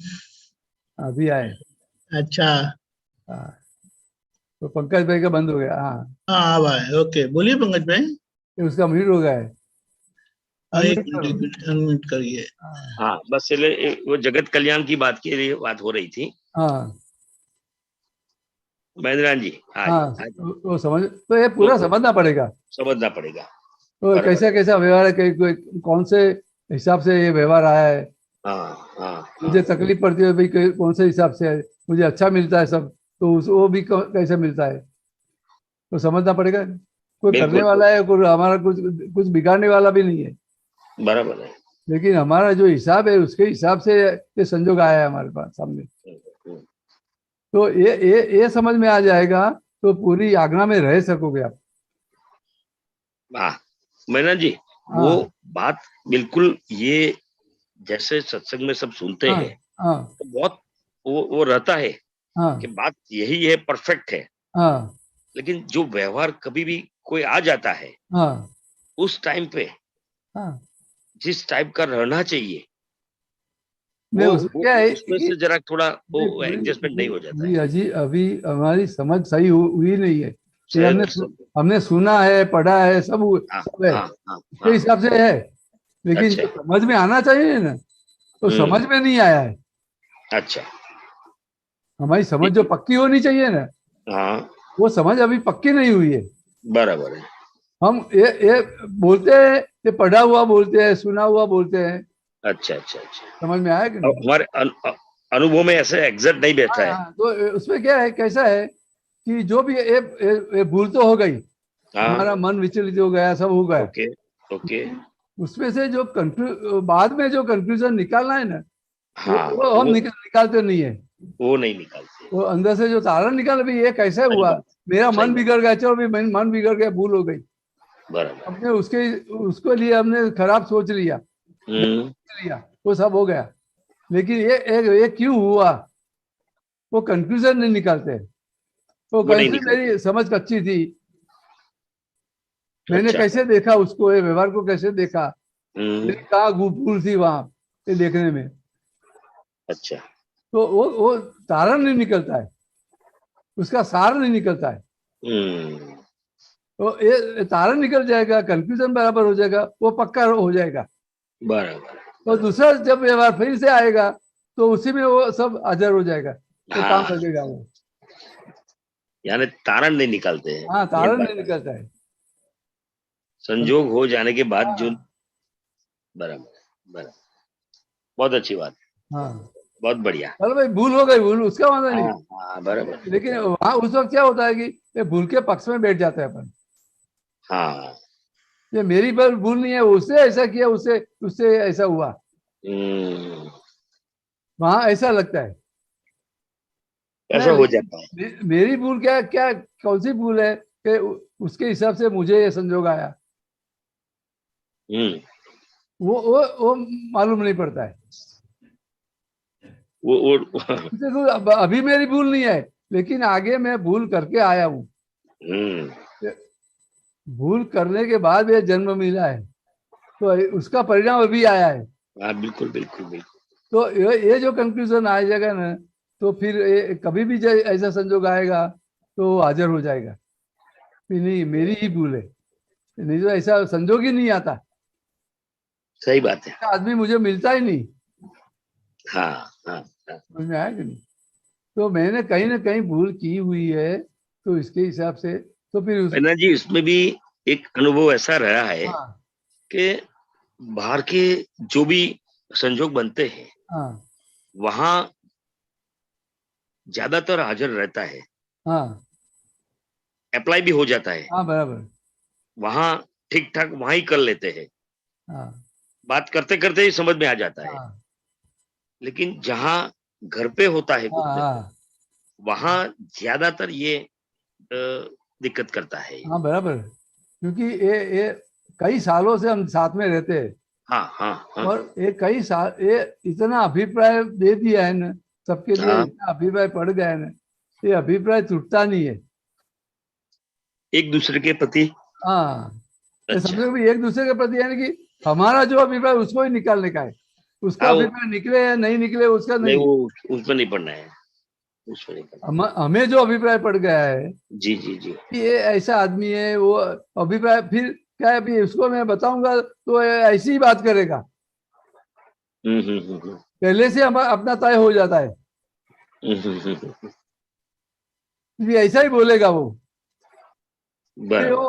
अभी आए। अच्छा, हाँ, तो पंकज भाई का बंद हो गया। हाँ हाँ अब आए। ओके, बोलिए पंकज भाई। ये उसका म्यूट हो गया है। एक अनम्यूट करो। मिनट अनम्यूट करिए। हाँ बस चले, वो जगत कल्याण की बात के लिए बात हो रही थी। हाँ महेंद्र जी। हाँ, वो समझ, तो ये पूरा समझना पड़ेगा। समझना पड़ेगा। तो कैसा कैसा व्यवहार है, कौन से हिसाब से ये व्यवहार आया है। मुझे तकलीफ पड़ती है भाई, कौन से हिसाब से है, मुझे अच्छा मिलता है सब, तो वो भी कैसे मिलता है, तो समझना पड़ेगा। कोई करने वाला है, कोई हमारा कुछ बिगाड़ने वाला भी नहीं है। बराबर है। लेकिन हमारा जो हिसाब है उसके हिसाब से ये संजोग आया है हमारे पास सामने। तो ये समझ में आ जाएगा तो पूरी आज्ञा में रह सकोगे आप। मैना जी, वो बात बिल्कुल, ये जैसे सत्संग में सब सुनते हैं तो बहुत वो रहता है कि बात यही है, परफेक्ट है। लेकिन जो व्यवहार कभी भी कोई आ जाता है उस टाइम पे जिस टाइप का रहना चाहिए क्या है, उसमें से जरा थोड़ा वो एडजस्टमेंट नहीं हो जाता है। अजी अभी हमारी समझ सही हुई नहीं है। हमने सुना है, पढ़ा है, सब है, उसके हिसाब से है, लेकिन जो समझ में आना चाहिए ना, तो समझ में नहीं आया है। अच्छा, हमारी समझ जो पक्की होनी चाहिए ना, वो समझ अभी पक्की नहीं हुई है। बराबर है। हम ये बोलते हैं, ये पढ़ा हुआ बोलते हैं, सुना हुआ बोलते हैं। अच्छा अच्छा अच्छा, समझ में आया कि नहीं? हमारे अनुभव में ऐसे एग्जैक्ट नहीं बैठा है। तो उसमें क्या है, कैसा है कि जो भी ये भूल तो हो गई, हमारा मन विचलित हो गया, सब हो गया। Okay okay. उसमें से जो बाद में जो कंक्लूजन निकालना है ना, वो हम निकालते नहीं है। वो नहीं निकालते। वो अंदर से जो तारण निकाल, भी ये कैसे हुआ, मेरा मन बिगड़ गया, चलो भी मन बिगड़ गया, भूल हो गई, हमने उसके लिए हमने खराब सोच लिया, वो सब हो गया। लेकिन ये क्यों हुआ, वो कंक्लूजन नहीं निकालते। वो कैसे मेरी समझ कच्ची थी, मैंने कैसे देखा उसको, ये व्यवहार को कैसे देखा, कहाँ भूल थी वहां ये देखने में। अच्छा। तो वो तारण नहीं निकलता है, उसका सार नहीं निकलता है। तो ये तारण निकल जाएगा, कंफ्यूजन बराबर हो जाएगा, वो पक्का हो जाएगा बराबर। और दूसरा जब व्यवहार फिर से आएगा तो उसी में वो सब हाजिर हो जाएगा, तो काम लगेगा वो। यानी तारण नहीं निकलते हैं। हाँ, तारण नहीं निकलता है, संजोग हो जाने के बाद जो। बराबर, बहुत अच्छी बात। हाँ, बहुत बढ़िया। चलो भाई, भूल हो गई, भूल उसका मतलब नहीं। बराबर। लेकिन वहाँ उस वक्त क्या होता है कि ये भूल के पक्ष में बैठ जाते हैं अपन। हाँ, ये मेरी पर भूल नहीं है, उससे ऐसा किया, उससे उससे ऐसा हुआ, वहां ऐसा लगता है, ऐसा हो जाता है। मेरी भूल क्या क्या कौन सी भूल है कि उसके हिसाब से मुझे ये संजोग आया, वो मालूम नहीं पड़ता है। वो अभी मेरी भूल नहीं है, लेकिन आगे मैं भूल करके आया हूँ। भूल करने के बाद ये जन्म मिला है, तो उसका परिणाम अभी आया है। बिल्कुल बिल्कुल बिल्कुल। तो ये जो कंक्लूजन आ जाएगा ना, तो फिर कभी भी ऐसा संजोग आएगा तो हाजिर हो जाएगा कि नहीं मेरी ही भूल है, नहीं तो ऐसा संजोग ही नहीं आता। सही बात है। आदमी मुझे मिलता ही नहीं। हाँ हाँ। समझ में आया कि नहीं? तो मैंने कहीं ना कहीं भूल की हुई है, तो इसके हिसाब से तो फिर जी उसमें भी एक अनुभव ऐसा रहा है कि बाहर के जो भी संजोग बनते हैं, वहां ज्यादातर हाजिर रहता है। अप्लाई भी हो जाता है। बराबर। वहां ठीक ठाक वहां ही कर लेते हैं। बात करते करते ही समझ में आ जाता है। लेकिन जहां घर पे होता है वहां ज्यादातर ये दिक्कत करता है। बराबर, क्योंकि ये कई सालों से हम साथ में रहते हैं। हाँ। और ये कई साल ये इतना अभिप्राय दे दिया है ना सबके लिए, इतना अभिप्राय पड़ गया है ना, ये अभिप्राय टूटता नहीं है एक दूसरे के प्रति। समझो भी एक दूसरे के प्रति, यानी कि हमारा जो अभिप्राय उसको ही निकालने का है, उसका अभिप्राय निकले या नहीं निकले उसका नहीं, वो उसमें नहीं पढ़ना है, उसमें नहीं पढ़ना। हमें जो अभिप्राय पड़ गया है जी कि ये ऐसा आदमी है, वो अभिप्राय फिर क्या है, अभी उसको मैं बताऊंगा तो ऐसी ही बात करेगा। पहले से हमारा अपना तय हो जाता है, ऐसा ही बोलेगा वो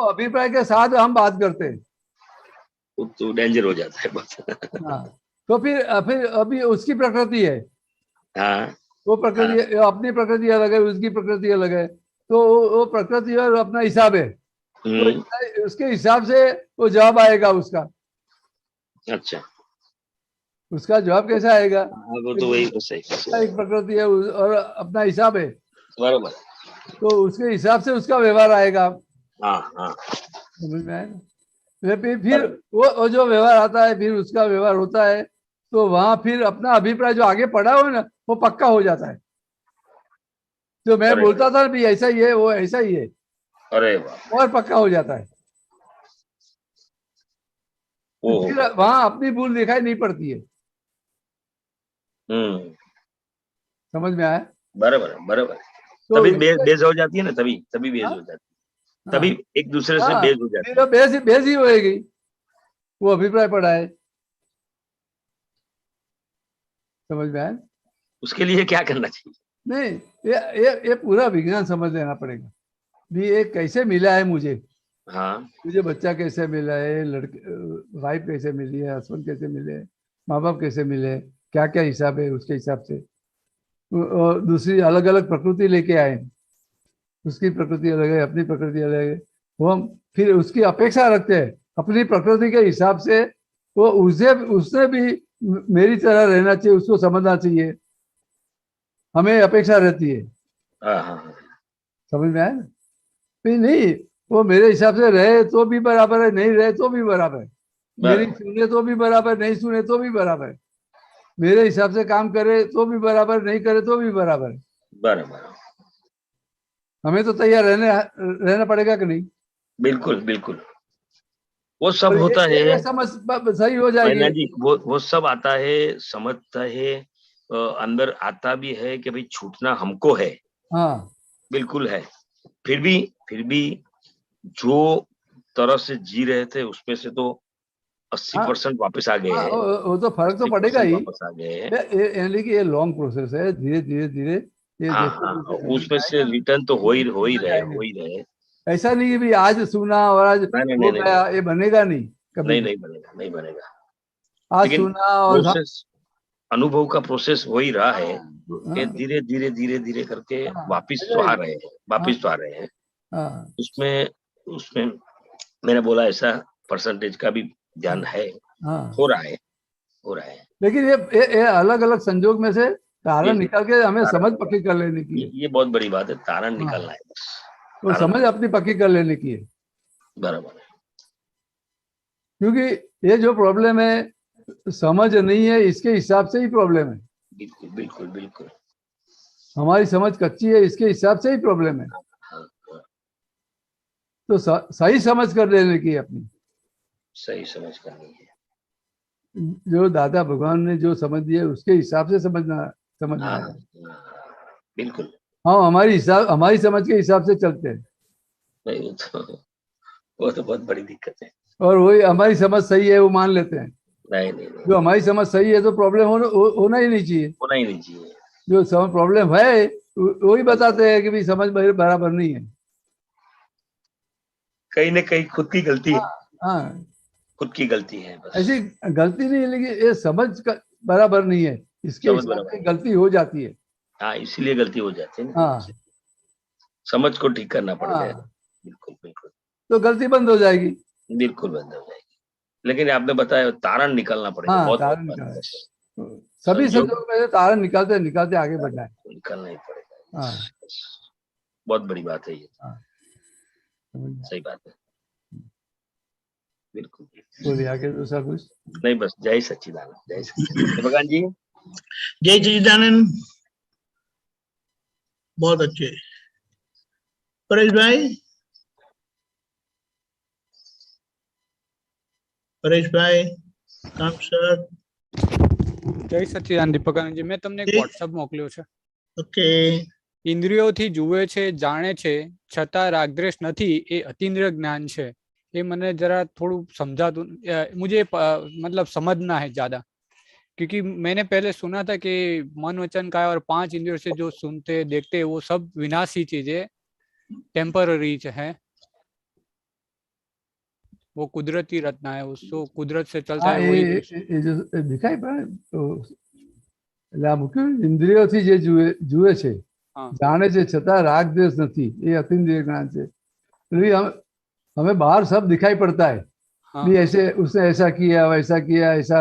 अभिप्राय के साथ हम बात करते हैं, तो डेंजर हो जाता है बस। तो फिर अभी उसकी प्रकृति है। वो प्रकृति अपनी प्रकृति अलग है, उसकी प्रकृति अलग है, तो वो प्रकृति और अपना हिसाब है, तो उसके हिसाब से वो जवाब आएगा उसका। अच्छा, उसका जवाब कैसा आएगा? वो तो वही एक प्रकृति है और अपना हिसाब है, बराबर, तो उसके हिसाब से उसका व्यवहार आएगा। समझ में आएगा? फिर वो जो व्यवहार आता है, फिर उसका व्यवहार होता है, तो वहां फिर अपना अभिप्राय जो आगे पड़ा हो ना, वो पक्का हो जाता है। जो मैं बोलता था भी ऐसा ही है, वो ऐसा ही है, अरे और पक्का हो जाता है। फिर वहां अपनी भूल दिखाई नहीं पड़ती है। समझ में आया? बराबर। तो तभी बेज हो जाती है ना, तभी बेज हो जाती है, तभी एक दूसरे से बेज हो जाती है। बेज ही होएगी, वो अभिप्राय पड़ा है। समझ में आया? उसके लिए क्या करना चाहिए? नहीं, ये पूरा विज्ञान समझ लेना पड़ेगा भी ये कैसे मिला है मुझे। मुझे बच्चा कैसे मिला है, लड़के वाइफ कैसे मिली है, हस्बैंड कैसे मिले, माँ बाप कैसे मिले, क्या क्या हिसाब है, उसके हिसाब से। और दूसरी अलग अलग प्रकृति लेके आए, उसकी प्रकृति अलग है, अपनी प्रकृति अलग है, वो हम फिर उसकी अपेक्षा रखते हैं अपनी प्रकृति के हिसाब से। वो उसने भी मेरी तरह रहना चाहिए, उसको समझना चाहिए, हमें अपेक्षा रहती है। समझ में आया ना? फिर नहीं, वो मेरे हिसाब से रहे तो भी बराबर है, नहीं रहे तो भी बराबर है, मेरी सुने तो भी बराबर, नहीं सुने तो भी बराबर है, मेरे हिसाब से काम करे तो भी बराबर, नहीं करे तो भी बराबर है। हमें तो तैयार रहना पड़ेगा कि नहीं? बिल्कुल बिल्कुल, वो सब होता है। ये समझ सही हो जाएगी जी, वो सब आता है, समझता है, अंदर आता भी है कि भाई छूटना हमको है। हाँ बिल्कुल है। फिर भी जो तरह से जी रहे थे उसमें से तो 80% वापस आ गए हैं। वो तो फर्क तो पड़ेगा ही, वापस आ गए हैं। यानी कि ये लॉन्ग प्रोसेस है, धीरे धीरे धीरे ये हाँ जैसे हाँ, जैसे समय उसमें से जाएगा, रिटर्न तो हो ही जाएंगे। रहे। ऐसा नहीं कि भी आज सुना और आज नहीं हो नहीं नहीं गया, ये बनेगा नहीं कभी नहीं भी। नहीं बनेगा, नहीं बनेगा। आज लेकिन सुना और प्रोसेस, अनुभव का प्रोसेस हो ही रहा है कि हाँ धीरे धीरे करके हाँ वापिस आ तो आ जाएगा। रहे हैं, हाँ वापिस तो आ रहे हैं। हाँ उसमें उसमें मैंने बोला ऐसा परसेंटेज का भी ध्यान है, हाँ। हो रहा है, हो रहा है। लेकिन ये अलग अलग संजोग में से जी तारण जी, निकाल के हमें तारण समझ निकाल, पक्की कर लेने की है। ये बहुत बड़ी बात है, तारण हाँ, निकालना है बस। वो तारण समझ अपनी पक्की कर लेने की है, बराबर है। क्योंकि ये जो प्रॉब्लम है समझ नहीं है, इसके हिसाब से ही प्रॉब्लम है। बिल्कुल बिल्कुल बिल्कुल। हमारी समझ कच्ची है, इसके हिसाब से ही प्रॉब्लम है। हाँ, हाँ, तो सही समझ कर लेने की है अपनी, सही समझ करनी है। जो दादा भगवान ने जो समझ दिया उसके हिसाब से समझना हाँ है। हाँ, बिल्कुल। हाँ, हमारी समझ के हिसाब से चलते हैं, नहीं वो तो बहुत बड़ी दिक्कत है। और वही हमारी समझ सही है वो मान लेते हैं। नहीं नहीं नहीं, जो हमारी समझ सही है तो प्रॉब्लम होना ही नहीं चाहिए। होना ही नहीं चाहिए। जो समझ प्रॉब्लम है वही बताते हैं कि भाई समझ बराबर नहीं है। कहीं ना कहीं खुद की गलती है, हाँ, खुद की गलती है बस। ऐसी गलती नहीं है, लेकिन ये समझ का बराबर नहीं है, इसके समझ हिसाब बराबर से है। गलती हो जाती है। हाँ, इसीलिए गलती हो जाती है ना। हाँ समझ को ठीक करना पड़ेगा। हाँ, बिल्कुल बिल्कुल, तो गलती बंद हो जाएगी। बिल्कुल बंद हो जाएगी। लेकिन आपने बताया तारण निकालना पड़ेगा, हाँ, बहुत बड़ी तारण बात है निकाल, बस। सभी संजोग संजोग में से तारण निकालते निकालते आगे बढ़ना है। निकालना ही पड़ेगा हाँ बस। बहुत बड़ी बात है ये, हाँ, समझ में आया। सही बात है। बिल्कुल। बोलिए आगे दूसरा कुछ। नहीं बस, जय सच्चिदानंद, जय सच्चिदानंद। भगवान जी, जय सच्चिदानंद, बहुत अच्छे। परेश भाई, परेश भाई, राम सर। જય સચ્ચિદાનંદ દીપકાનંદજી, મેં તમને એક વોટ્સઅપ મોકલ્યો છે. ઓકે. ઇન્દ્રિયોથી જુએ છે, જાણે છે, છતાં રાગદ્વેષ નથી, એ અતિન્દ્રિય જ્ઞાન છે. ये मैंने जरा थोड़ा समझा दूं, मुझे मतलब समझना है ज्यादा, क्योंकि मैंने पहले सुना था कि मन वचन काया और 5 इंद्रियों से जो सुनते देखते वो सब विनाशी चीजें, टेम्पररी है, वो कुदरती रत्ना है, उसको कुदरत से चलता है वही। ये जो दिखाई पड़े तो इंद्रियोથી જે જુએ છે, જાણે છે, છતાં રાગ દ્વેષ નથી, એ અતિન્દ્રિય જ્ઞાન છે। हमें बाहर सब दिखाई पड़ता है। भी ऐसे उसने ऐसा किया, वैसा किया, ऐसा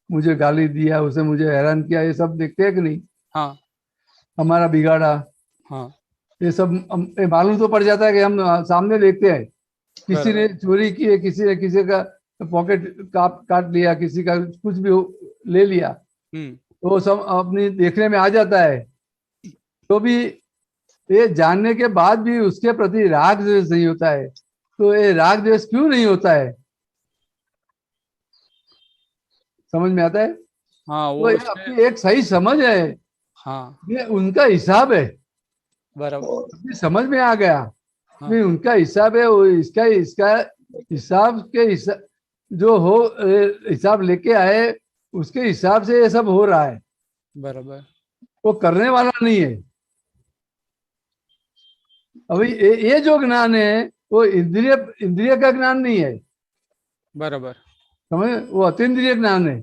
मुझे गाली दिया, उसने मुझे हैरान किया, ये सब देखते हैं कि नहीं? हाँ, हमारा बिगाड़ा, हाँ, ये सब मालूम तो पड़ जाता है कि हम सामने देखते हैं। किसी ने चोरी की है, किसी ने किसी का पॉकेट काट लिया, किसी का कुछ भी ले लिया, तो वो सब अपनी देखने में आ जाता है। तो भी ये जानने के बाद भी उसके प्रति राग द्वेष नहीं होता है। तो ये राग द्वेष क्यों नहीं होता है, समझ में आता है? हाँ, वो अपनी एक सही समझ है। हाँ, ये उनका हिसाब है, बराबर, अपनी समझ में आ गया। हाँ। उनका हिसाब है, वो इसका हिसाब के जो हो हिसाब लेके आए, उसके हिसाब से ये सब हो रहा है, बराबर। वो करने वाला नहीं है। अभी ये जो ज्ञान है वो इंद्रिय का ज्ञान नहीं है, बराबर, समझ? वो अतीन्द्रिय ज्ञान है।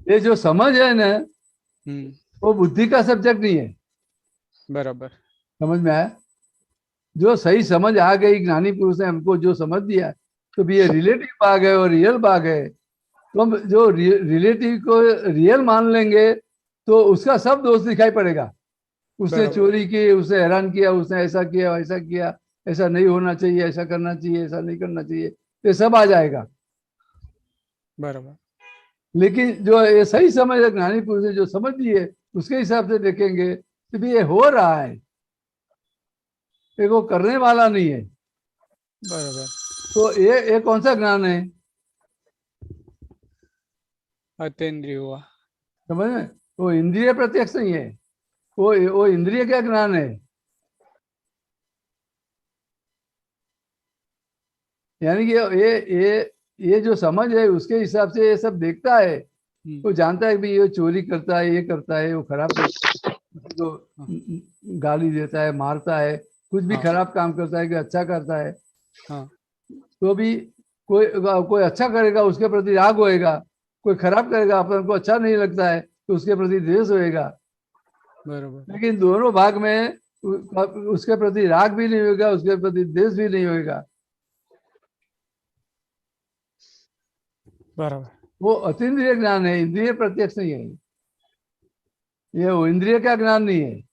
ये जो समझ है ना, वो बुद्धि का सब्जेक्ट नहीं है, बराबर, समझ में आया? जो सही समझ आ गई, ज्ञानी पुरुष ने हमको जो समझ दिया, तो भी ये रिलेटिव भाग है और रियल भाग है। तो हम जो रिलेटिव को रियल मान लेंगे तो उसका सब दोष दिखाई पड़ेगा। उसने चोरी की, उसने हैरान किया, उसने ऐसा किया, वैसा किया, ऐसा नहीं होना चाहिए, ऐसा करना चाहिए, ऐसा नहीं करना चाहिए, ये सब आ जाएगा। बराबर। लेकिन जो ये सही समझ है, ज्ञानी पुरुष ने जो समझ दी है, उसके हिसाब से देखेंगे कि भी ये हो रहा है, वो करने वाला नहीं है। बराबर। तो ये कौन सा ज्ञान है? अतीन्द्रिय हुआ। समझ में? वो इंद्रिय प्रत्यक्ष नहीं है, वो इंद्रिय क्या ज्ञान है? यानी कि ये जो समझ है उसके हिसाब से ये सब देखता है। वो जानता है कि ये चोरी करता है, ये करता है, वो खराब करता है, किसी को गाली देता है, मारता है, कुछ भी खराब काम करता है कि अच्छा करता है। तो भी कोई अच्छा करेगा उसके प्रति राग होएगा, कोई खराब करेगा अपन को अच्छा नहीं लगता है तो उसके प्रति द्वेष होएगा। बराबर। लेकिन दोनों भाग में उसके प्रति राग भी नहीं होगा, उसके प्रति द्वेष भी नहीं होगा। बराबर। वो अतीन्द्रिय ज्ञान है, इंद्रिय प्रत्यक्ष नहीं है। ये वो इंद्रिय का ज्ञान नहीं है।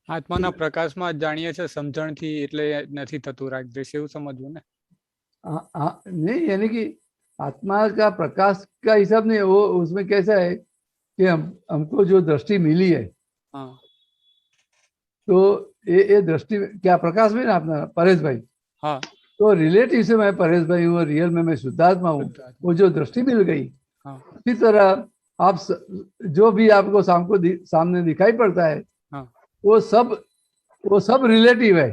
આત્માના પ્રકાશમાં જાણીએ છે સમજણથી, એટલે નથી થતું રાગદ્વેષ, એવું સમજવું ને? नहीं, यानी कि आत्मा का प्रकाश का हिसाब नहीं, वो उसमें कैसा है कि हमको जो दृष्टि मिली है, तो ये दृष्टि क्या प्रकाश में ना अपना परेश भाई, हाँ, तो रिलेटिव से मैं परेश भाई हूँ, रियल में मैं शुद्धात्मा हूँ। वो जो दृष्टि मिल गई, इसी तरह आप जो भी आपको सामने दिखाई पड़ता है, वो सब रिलेटिव है।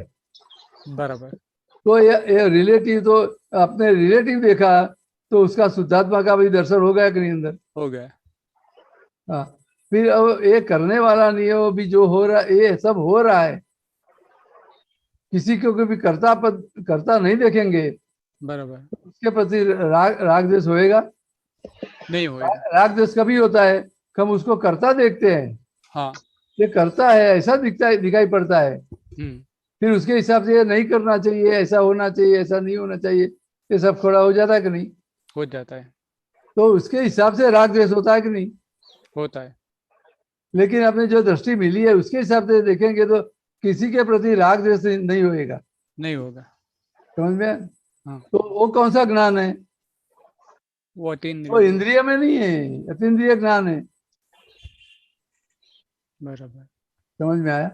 बराबर। तो ये रिलेटिव, तो अपने रिलेटिव देखा तो उसका शुद्धात्मा का भी दर्शन हो गया कि नहीं अंदर? हो गया। हाँ, फिर अब ये करने वाला नहीं है, वो भी जो हो रहा है, ये सब हो रहा है। किसी को भी करता नहीं देखेंगे, बराबर, उसके प्रति राग द्वेष होएगा? नहीं होएगा। राग द्वेष कभी होता है, हम उसको करता देखते हैं, हाँ, ये करता है ऐसा दिखाई पड़ता है, फिर उसके हिसाब से ये नहीं करना चाहिए, ऐसा होना चाहिए, ऐसा नहीं होना चाहिए, ये सब खड़ा हो जाता है कि नहीं? हो जाता है। तो उसके हिसाब से राग द्वेष होता है कि नहीं? होता है। लेकिन अपने जो दृष्टि मिली है उसके हिसाब से देखेंगे तो किसी के प्रति राग द्वेष नहीं होएगा। नहीं होगा। समझ में? हाँ। तो वो कौन सा ज्ञान है? वो वो इंद्रिय में नहीं है, अतीन्द्रिय ज्ञान है। बराबर, समझ में आया?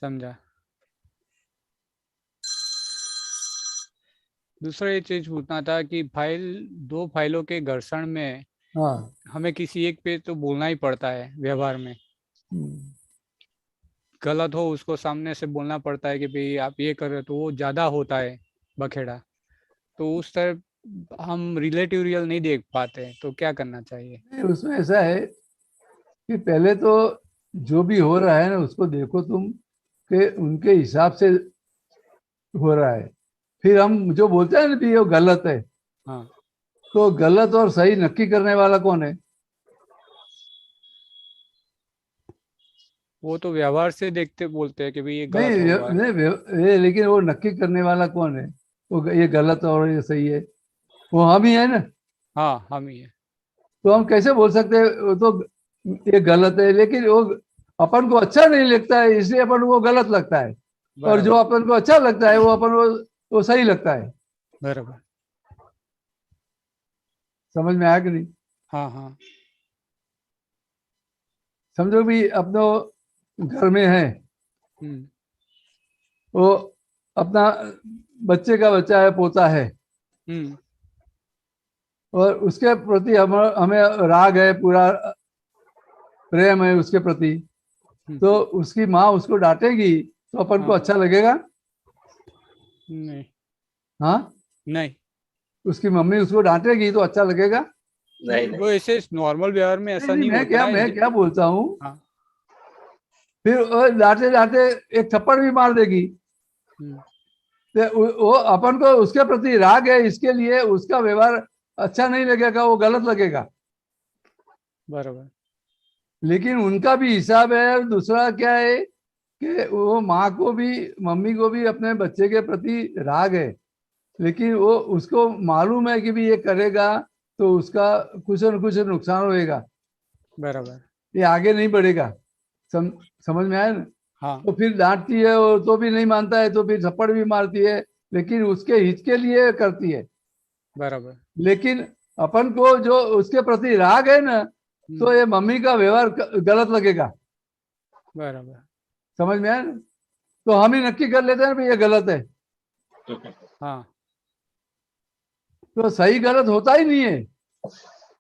समझा। दूसरा ये चीज पूछना था कि दो फाइलों के घर्षण में हमें किसी एक पे तो बोलना ही पड़ता है व्यवहार में। गलत हो उसको सामने से बोलना पड़ता है कि भाई आप ये कर रहे, तो वो ज्यादा होता है बखेड़ा, तो उस तरह हम रिलेटिव रियल नहीं देख पाते, तो क्या करना चाहिए? उसमें ऐसा है कि पहले तो जो भी हो रहा है ना उसको देखो तुम कि उनके हिसाब से हो रहा है। फिर हम जो बोलते हैं ना कि ये गलत है, हाँ, तो गलत और सही नक्की करने वाला कौन है? वो तो व्यवहार से देखते बोलते हैं कि भाई ये गलत नहीं, लेकिन वो नक्की करने वाला कौन है? वो ये गलत और ये सही है, वो हम ही है ना। हाँ, हम ही है। तो हम कैसे बोल सकते हैं वो तो ये गलत है, लेकिन वो अपन को अच्छा नहीं लगता है इसलिए अपन को गलत लगता है, और जो अपन को अच्छा लगता है वो अपन वो सही लगता है। बराबर। समझ में आया कि नहीं? हाँ, हाँ। समझो भी अपनो घर में है, वो अपना बच्चे का बच्चा है, पोता है, और उसके प्रति हमें राग है, पूरा प्रेम है उसके प्रति, तो उसकी माँ उसको डांटेगी तो अपन को अच्छा लगेगा? नहीं। हाँ, नहीं। उसकी मम्मी उसको डांटेगी तो अच्छा लगेगा? नहीं। वो ऐसे नॉर्मल व्यवहार में ऐसा नहीं होता है। मैं क्या बोलता हूँ, फिर डांटे डांटे एक थप्पड़ भी मार देगी, तो वो अपन को उसके प्रति राग है, इसके लिए उसका व्यवहार अच्छा नहीं लगेगा, वो गलत लगेगा। बराबर। लेकिन उनका भी हिसाब है। दूसरा क्या है कि वो माँ को भी, मम्मी को भी अपने बच्चे के प्रति राग है, लेकिन वो उसको मालूम है कि भी ये करेगा तो उसका कुछ न कुछ नुकसान होएगा। बराबर। ये आगे नहीं बढ़ेगा। समझ में आया ना? हाँ। तो फिर डांटती है और तो भी नहीं मानता है, तो फिर थप्पड़ भी मारती है, लेकिन उसके हित के लिए करती है। बराबर। लेकिन अपन को जो उसके प्रति राग है ना, तो ये मम्मी का व्यवहार गलत लगेगा। बराबर, समझ में आया ना? तो हम ही नक्की कर लेते हैं भाई ये गलत है। हाँ, तो सही गलत होता ही नहीं है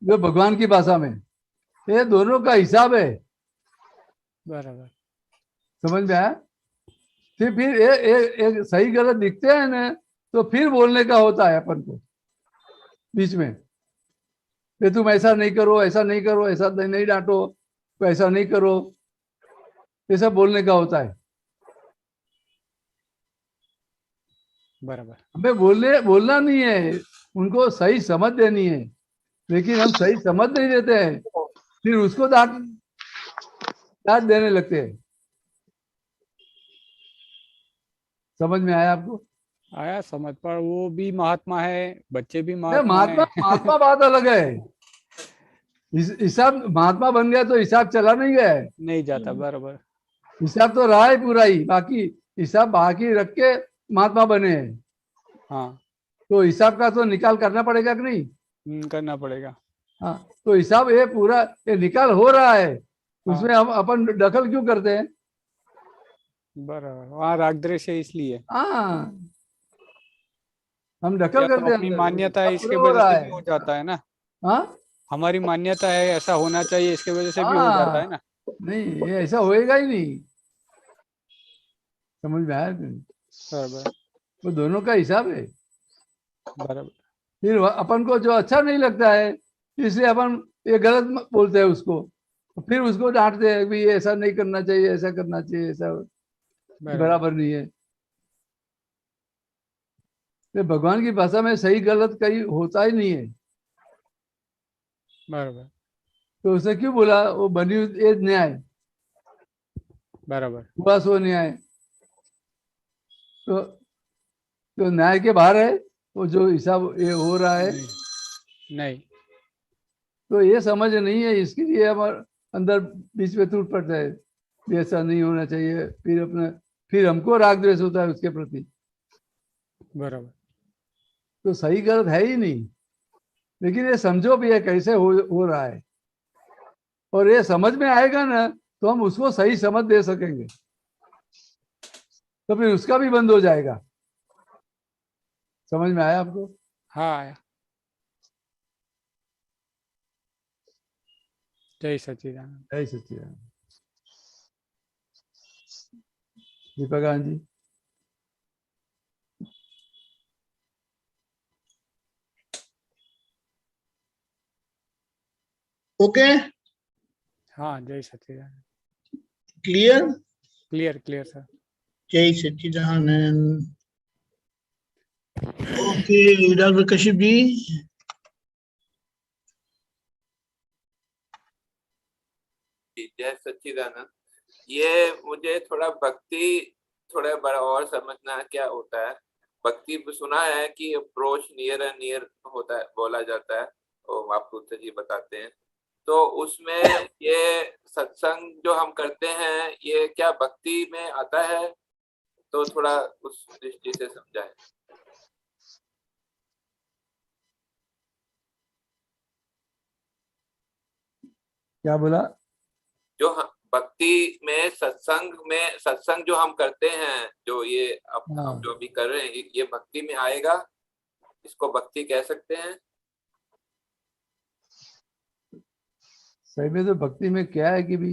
जो भगवान की भाषा में, ये दोनों का हिसाब है। बराबर, समझ में आया? फिर एक सही गलत दिखते हैं ना, तो फिर बोलने का होता है अपन को बीच में, कि तुम ऐसा नहीं करो, ऐसा नहीं करो, ऐसा नहीं डांटो, ऐसा नहीं करो, ये सब बोलने का होता है। बराबर, हमें बोलना नहीं है, उनको सही समझ देनी है, लेकिन हम सही समझ नहीं देते हैं, फिर उसको डांट देने लगते हैं। समझ में आया आपको? आया समझ, पर वो भी महात्मा है, बच्चे भी महात्मा है। महात्मा बात अलग है। हिसाब महात्मा बन गया तो हिसाब चला नहीं गया है, नहीं जाता। बराबर, हिसाब तो रहा है पूरा ही, बाकी हिसाब बाकी रख के महात्मा बने हैं। हाँ, तो हिसाब का तो निकाल करना पड़ेगा कि नहीं? करना पड़ेगा। हाँ, तो हिसाब ये पूरा ये निकाल हो रहा है, उसमें हम अपन दखल क्यों करते हैं? बराबर, वहाँ राग द्वेष है इसलिए। हाँ, हम दखल करते तो हैं, अपनी मान्यता है, इसके हो वजह रहा से है। भी हो जाता है ना। हाँ हमारी मान्यता है ऐसा होना चाहिए, इसके वजह से भी हो जाता है ना। नहीं, ये ऐसा होएगा ही नहीं। समझ में आया? बराबर, वो दोनों का हिसाब है। बराबर, फिर अपन को जो अच्छा नहीं लगता है, इसलिए अपन ये गलत बोलते हैं उसको, फिर उसको डांटते हैं भी ऐसा नहीं करना चाहिए, ऐसा करना चाहिए, ऐसा बराबर नहीं है। तो भगवान की भाषा में सही गलत कहीं होता ही नहीं है। बराबर, तो उसे क्यों बोला? वो बनी हुई न्याय, बराबर, हुआ सो न्याय। तो न्याय के बाहर है वो जो हिसाब ये हो रहा है। नहीं, तो ये समझ नहीं है, इसके लिए हमारे अंदर बीच में टूट पड़ता है भी ऐसा नहीं होना चाहिए, फिर हमको राग द्वेष होता है उसके प्रति। बराबर, तो सही गलत है ही नहीं, लेकिन ये समझो भी है कैसे हो रहा है, और ये समझ में आएगा ना तो हम उसको सही समझ दे सकेंगे, तो फिर उसका भी बंद हो जाएगा। समझ में आया आपको? हाँ आया। जय सच्चिदानंद। जय सच्चिदानंद। दीपका जी। ओके, हाँ, जय सच्चिदानंद। क्लियर? Clear, clear sir. जय सच्चिदानंद। Okay, doctor Kashyap ji. जय सच्चिदानंद। ये मुझे थोड़ा भक्ति थोड़ा बड़ा और समझना क्या होता है। भक्ति सुना है कि अप्रोच नियर एंड नियर होता है, बोला जाता है, और आपको जी बताते हैं। तो उसमें ये सत्संग जो हम करते हैं ये क्या भक्ति में आता है? तो थोड़ा उस दृष्टि से समझाएं। क्या बोला? जो भक्ति में सत्संग जो हम करते हैं, जो ये हम जो अभी कर रहे हैं, ये भक्ति में आएगा? इसको भक्ति कह सकते हैं? सही में तो भक्ति में क्या है कि भी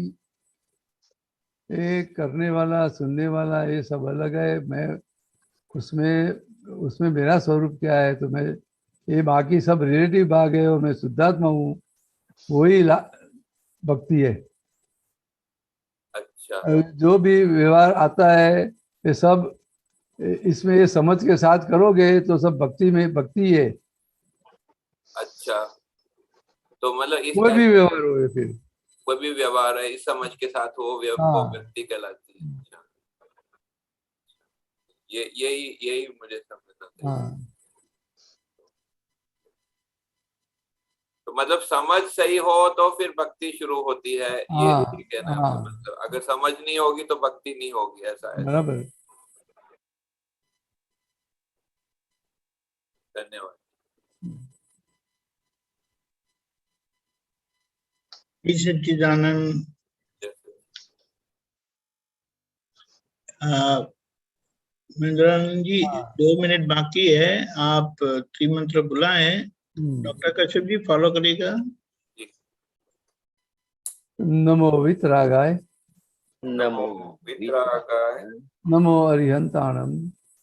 ये करने वाला सुनने वाला ये सब अलग है। मैं उसमें मेरा स्वरूप क्या है, तो मैं ये बाकी सब रिलेटिव भाग है और मैं शुद्धात्मा हूँ, वही भक्ति है। अच्छा, जो भी व्यवहार आता है ये सब इसमें ये समझ के साथ करोगे तो सब भक्ति में भक्ति है। अच्छा, तो मतलब इस कोई भी व्यवहार हो, फिर कोई भी व्यवहार है इस समझ के साथ हो, वो व्यक्ति कहलाती है। अच्छा, यही मुझे समझना था। तो मतलब समझ सही हो तो फिर भक्ति शुरू होती है, ये कहना है। मतलब अगर समझ नहीं होगी तो भक्ति नहीं होगी, ऐसा है। बराबर। धन्यवाद। सच्चिदानंद। महेंद्रानंद जी 2 मिनट बाकी है, आप त्रिमंत्र बुलाएं। डॉक्टर कश्यप जी फॉलो करिएगा। नमो वितरागाय, नमो वितरागाय, नमो अरिहंताणम,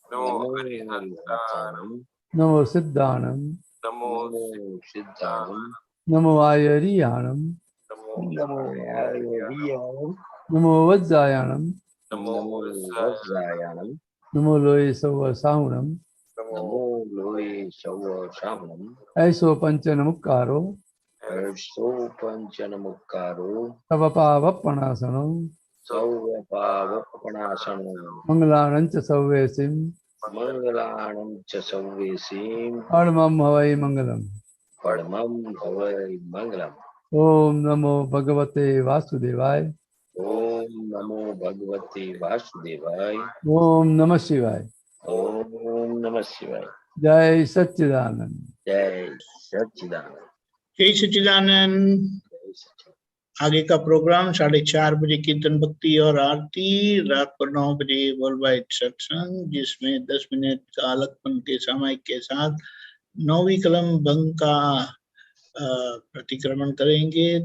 नमो अरिहंताणम, नमो सिद्धाणम, नमो सिद्धाणम, नमो आयरियाणम, नमो आयरियाणम, नमो वज्रायाणम, नमो वज्रायाणम, नमो लोये सव साहुणम, नमो लोये सव साहुणम, ऐसो पंचनमुक्कारो, ऐसो पंचनमुक्कारो, तव पावपणासनो, सौवपावपणासनो, मंगलानंच सव्वेसिम, मंगलाणं च सव्वेसिं, परमं हवै मंगलम। परमं भवै मंगलम्। ओम नमो भगवते वासुदेवाय, ओम नमो भगवते वासुदेवाय, ओम नमः शिवाय, ओम नमः शिवाय। जय सच्चिदानंद। जय सच्चिदानंद। जय सच्चिदानंद। आगे का प्रोग्राम 4:30 बजे कीर्तन भक्ति और आरती, रात को 9 बजे वर्ल्ड वाइड सत्संग, जिसमें 10 मिनट का अलगपन के सामायिक के साथ 9वीं कलम भंग का प्रतिक्रमण करेंगे।